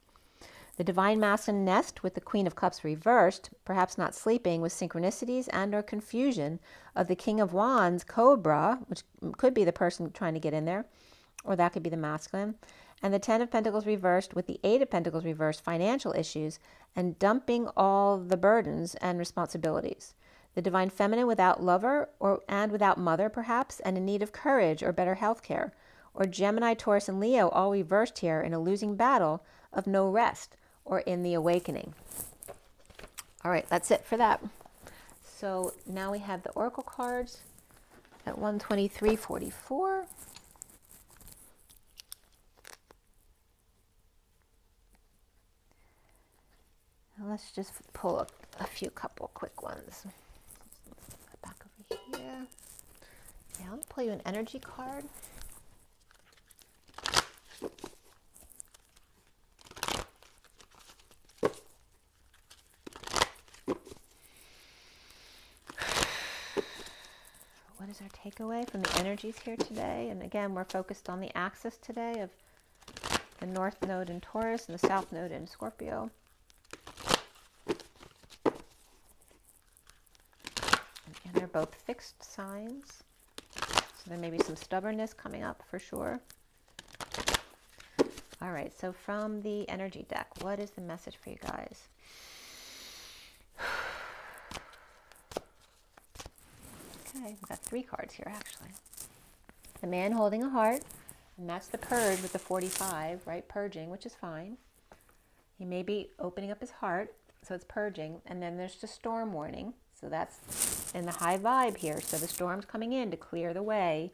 The divine masculine nest with the Queen of Cups reversed, perhaps not sleeping, with synchronicities and or confusion of the King of Wands, Cobra, which could be the person trying to get in there, or that could be the masculine, and the Ten of Pentacles reversed with the Eight of Pentacles reversed, financial issues, and dumping all the burdens and responsibilities. The divine feminine without lover and without mother perhaps, and in need of courage or better health care. Or Gemini, Taurus, and Leo all reversed here in a losing battle of no rest, or in the awakening. All right, that's it for that. So now we have the Oracle cards at 123.44. Let's just pull a few couple quick ones. Back over here. Yeah, I'll pull you an energy card. What is our takeaway from the energies here today? And again, we're focused on the axis today of the North Node in Taurus and the South Node in Scorpio. They're both fixed signs. So there may be some stubbornness coming up for sure. All right, so from the energy deck, what is the message for you guys? Okay, we've got 3 cards here actually. The man holding a heart, and that's the purge with the 45, right? Purging, which is fine. He may be opening up his heart, so it's purging. And then there's the storm warning. So that's in the high vibe here. So the storm's coming in to clear the way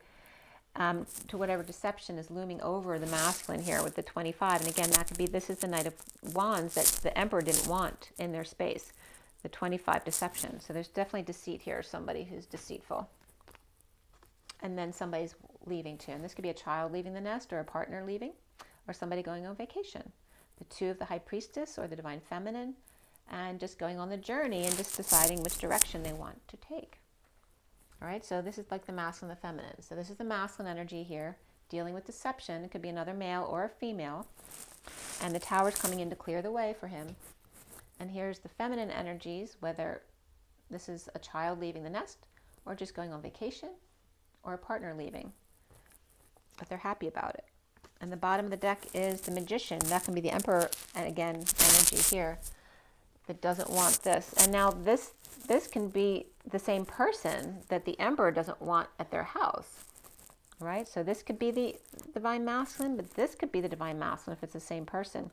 to whatever deception is looming over the masculine here with the 25. And again, that could be, this is the Knight of Wands that the Emperor didn't want in their space. The 25, deception. So there's definitely deceit here, somebody who's deceitful. And then somebody's leaving too. And this could be a child leaving the nest, or a partner leaving, or somebody going on vacation. The 2 of the High Priestess, or the Divine Feminine, and just going on the journey and just deciding which direction they want to take. All right, so this is like the masculine and the feminine. So this is the masculine energy here, dealing with deception. It could be another male or a female. And the Tower's coming in to clear the way for him. And here's the feminine energies, whether this is a child leaving the nest, or just going on vacation, or a partner leaving. But they're happy about it. And the bottom of the deck is the Magician. That can be the Emperor, and again, energy here, that doesn't want this. And now this can be the same person that the Emperor doesn't want at their house, right? So this could be the Divine Masculine, but this could be the Divine Masculine if it's the same person.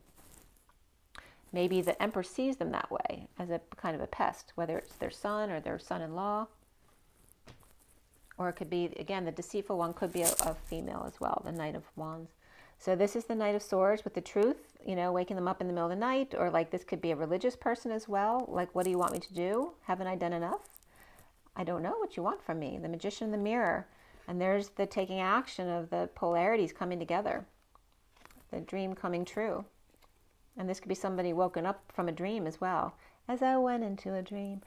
Maybe the Emperor sees them that way, as a kind of a pest, whether it's their son or their son-in-law. Or it could be, again, the deceitful one could be a female as well, the Knight of Wands. So this is the Knight of Swords with the truth, you know, waking them up in the middle of the night. Or like this could be a religious person as well. Like, what do you want me to do? Haven't I done enough? I don't know what you want from me. The Magician in the mirror. And there's the taking action of the polarities coming together. The dream coming true. And this could be somebody woken up from a dream as well. As I went into a dream,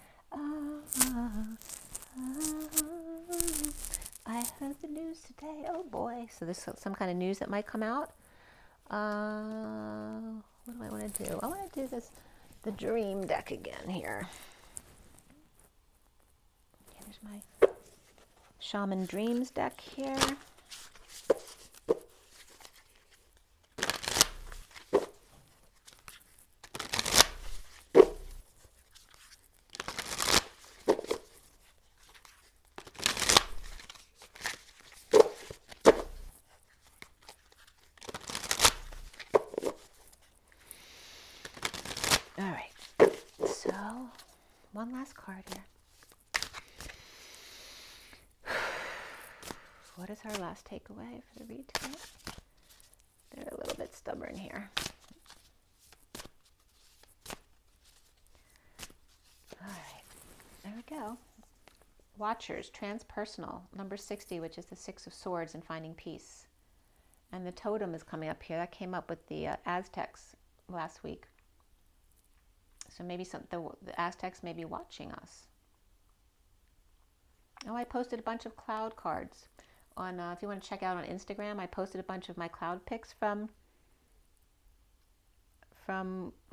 I heard the news today. Oh boy. So there's some kind of news that might come out. What do I want to do? I want to do the dream deck again here. Okay, there's my Shaman Dreams deck here. All right, so one last card here. What is our last takeaway for the read today? They're a little bit stubborn here. All right, there we go. Watchers, transpersonal, number 60, which is the 6 of Swords and finding peace. And the totem is coming up here. That came up with the Aztecs last week. So maybe the Aztecs may be watching us. Oh, I posted a bunch of cloud cards on, if you want to check out on Instagram, I posted a bunch of my cloud pics from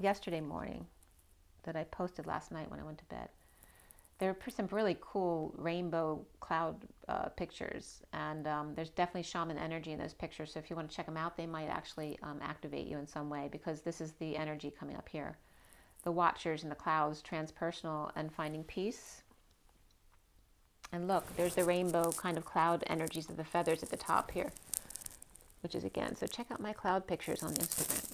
yesterday morning that I posted last night when I went to bed. There are some really cool rainbow cloud pictures, and there's definitely shaman energy in those pictures. So if you want to check them out, they might actually activate you in some way, because this is the energy coming up here. The Watchers in the clouds, transpersonal and finding peace. And look, there's the rainbow kind of cloud energies of the feathers at the top here, which is again, so check out my cloud pictures on Instagram.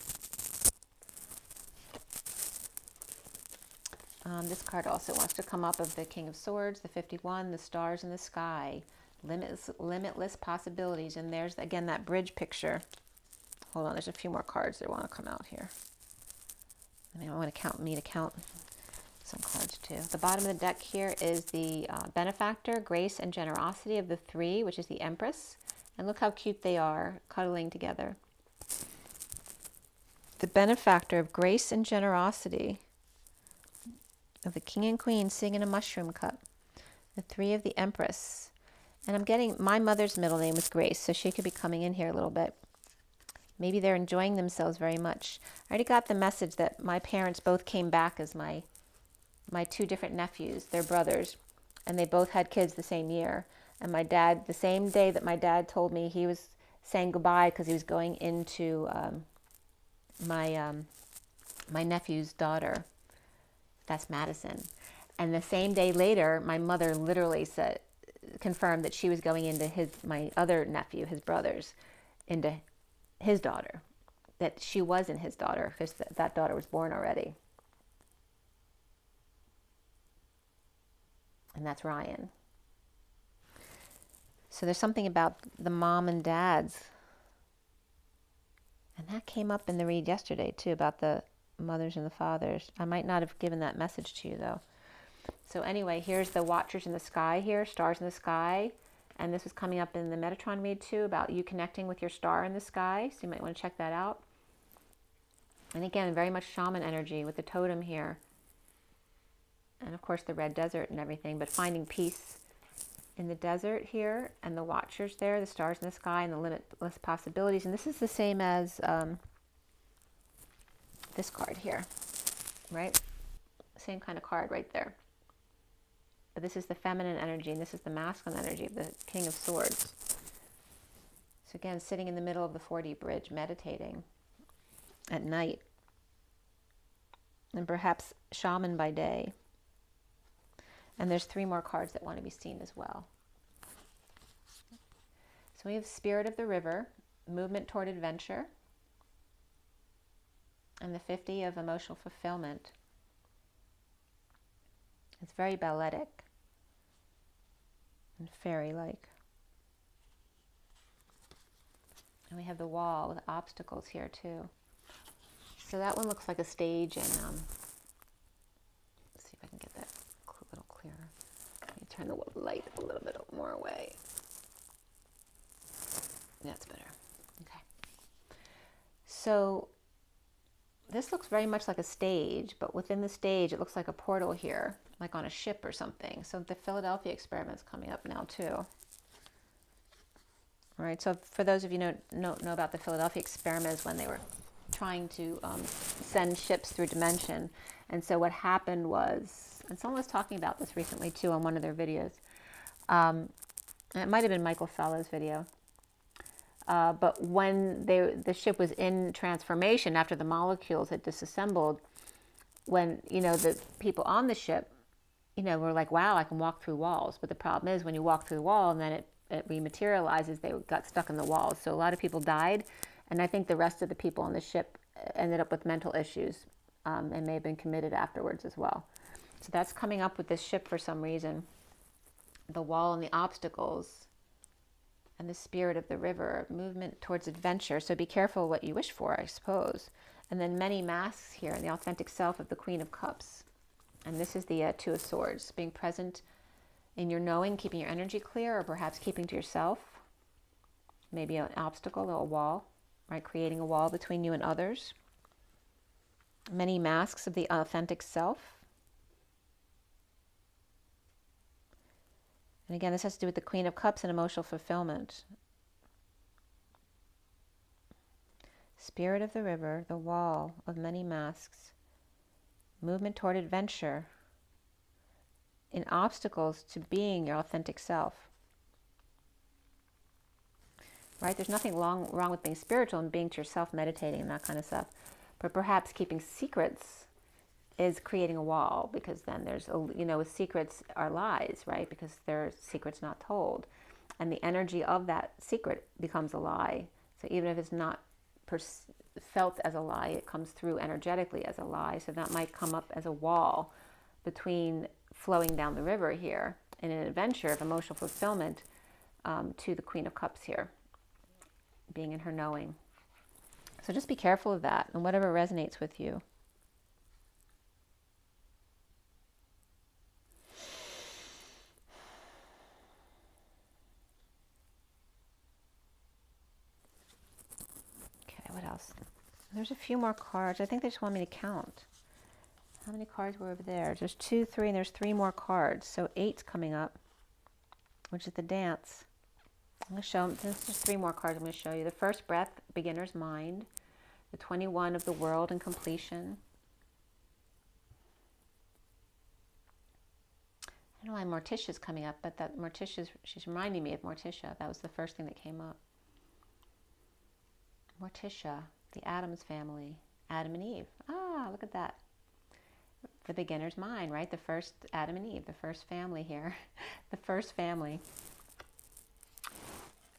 This card also wants to come up of the King of Swords, the 51, the stars in the sky, limitless possibilities. And there's, again, that bridge picture. Hold on, there's a few more cards that want to come out here. I mean, I want to count some cards too. The bottom of the deck here is the benefactor, grace and generosity of the 3, which is the Empress. And look how cute they are, cuddling together. The benefactor of grace and generosity of the King and Queen sitting in a mushroom cup. The 3 of the Empress. And I'm getting, my mother's middle name was Grace, so she could be coming in here a little bit. Maybe they're enjoying themselves very much. I already got the message that my parents both came back as my 2 different nephews, their brothers. and they both had kids the same year. And my dad, the same day that my dad told me he was saying goodbye because he was going into my nephew's daughter, that's Madison. And the same day later, my mother literally confirmed that she was going into my other nephew, his brother's, into his daughter, that she wasn't his daughter because that daughter was born already. And that's Ryan. So there's something about the mom and dads. And that came up in the read yesterday too, about the mothers and the fathers. I might not have given that message to you though. So anyway, here's the watchers in the sky here, stars in the sky. And this is coming up in the Metatron read too, about you connecting with your star in the sky. So you might want to check that out. And again, very much shaman energy with the totem here. And of course the red desert and everything, but finding peace in the desert here, and the watchers there, the stars in the sky, and the limitless possibilities. And this is the same as this card here, right? Same kind of card right there. But this is the feminine energy, and this is the masculine energy of the King of Swords. So again, sitting in the middle of the 4D bridge, meditating at night. And perhaps shaman by day. And there's 3 more cards that want to be seen as well. So we have Spirit of the River, movement toward adventure, and the 50 of emotional fulfillment. It's very balletic and fairy-like. And we have the wall with obstacles here too. So that one looks like a stage, and let's see if I can get that a little clearer. Let me turn the light a little bit more away. That's better. Okay. So this looks very much like a stage, but within the stage it looks like a portal here, like on a ship or something. So the Philadelphia experiment's coming up now too. All right, so for those of you know about the Philadelphia experiment, is when they were trying to send ships through dimension. And so what happened was, and someone was talking about this recently too on one of their videos, it might have been Michael Fella's video, but when the ship was in transformation after the molecules had disassembled, when the people on the ship were like, wow, I can walk through walls. But the problem is when you walk through the wall and then it rematerializes, they got stuck in the walls. So a lot of people died, and I think the rest of the people on the ship ended up with mental issues and may have been committed afterwards as well. So that's coming up with this ship for some reason. The wall and the obstacles and the spirit of the river, movement towards adventure. So be careful what you wish for, I suppose. And then many masks here, and the authentic self of the Queen of Cups. And this is the Two of Swords, being present in your knowing, keeping your energy clear, or perhaps keeping to yourself. Maybe an obstacle or a wall, right? Creating a wall between you and others. Many masks of the authentic self. And again, this has to do with the Queen of Cups and emotional fulfillment. Spirit of the river, the wall of many masks. Movement toward adventure. In obstacles to being your authentic self. Right? There's nothing wrong with being spiritual and being to yourself, meditating and that kind of stuff. But perhaps keeping secrets is creating a wall, because then there's, with secrets are lies, right? Because there are secrets not told. And the energy of that secret becomes a lie. So even if it's not felt as a lie, it comes through energetically as a lie. So that might come up as a wall between flowing down the river here in an adventure of emotional fulfillment to the Queen of Cups here, being in her knowing. So just be careful of that and whatever resonates with you. Okay, what else? There's a few more cards. I think they just want me to count. How many cards were over there? There's 2, 3, and there's 3 more cards. So 8's coming up, which is the dance. I'm going to show them. There's 3 more cards I'm going to show you. The first breath, beginner's mind. The 21 of the world and completion. I don't know why Morticia's coming up, but that Morticia's, she's reminding me of Morticia. That was the first thing that came up. Morticia, the Addams family, Adam and Eve. Ah, look at that. The beginner's mind, right? The first Adam and Eve, the first family here. The first family.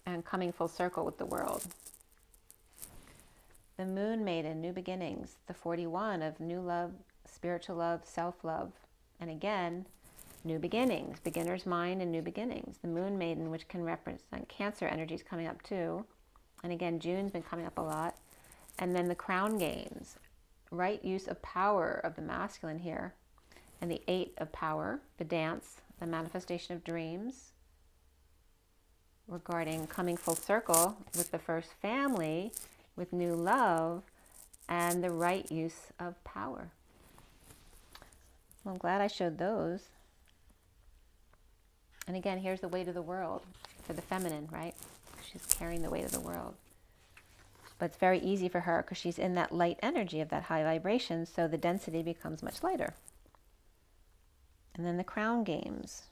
And coming full circle with the world. The Moon Maiden, new beginnings. The 41 of new love, spiritual love, self-love. And again, new beginnings, beginner's mind and new beginnings. The Moon Maiden, which can represent Cancer energies coming up too. And again, June's been coming up a lot. And then the Crown Games, right use of power of the masculine here. And the 8 of power, the dance, the manifestation of dreams. Regarding coming full circle with the first family, with new love, and the right use of power. Well, I'm glad I showed those. And again, here's the weight of the world for the feminine, right? She's carrying the weight of the world. But it's very easy for her because she's in that light energy of that high vibration, so the density becomes much lighter. And then the Crown Games.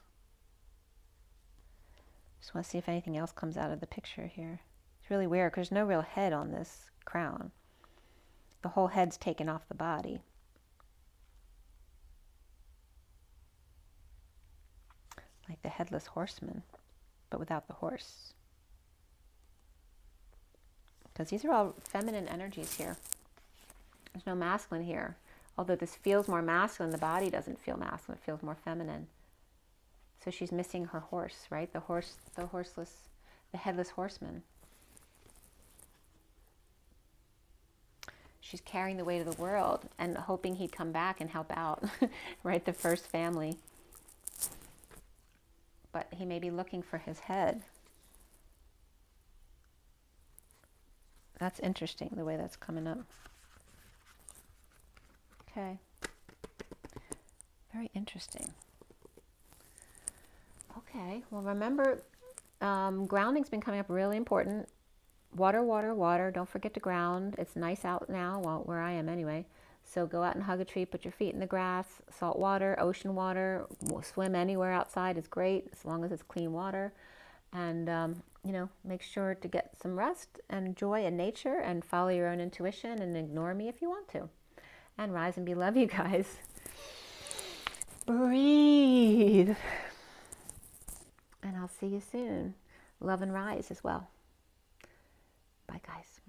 Just want to see if anything else comes out of the picture here. It's really weird because there's no real head on this crown. The whole head's taken off the body. Like the headless horseman, but without the horse. Because these are all feminine energies here. There's no masculine here. Although this feels more masculine, the body doesn't feel masculine. It feels more feminine. So she's missing her horse, right? The horse, the horseless, the headless horseman. She's carrying the weight of the world and hoping he'd come back and help out, right? The first family. But he may be looking for his head. That's interesting, the way that's coming up. Okay. Very interesting. Okay, well remember, grounding's been coming up really important. Water, water, water. Don't forget to ground. It's nice out now, well, where I am anyway. So go out and hug a tree, put your feet in the grass. Salt water, ocean water, swim anywhere outside is great as long as it's clean water. And, you know, make sure to get some rest and joy in nature and follow your own intuition and ignore me if you want to. And rise and be love, you guys. Breathe. And I'll see you soon. Love and rise as well. Bye, guys.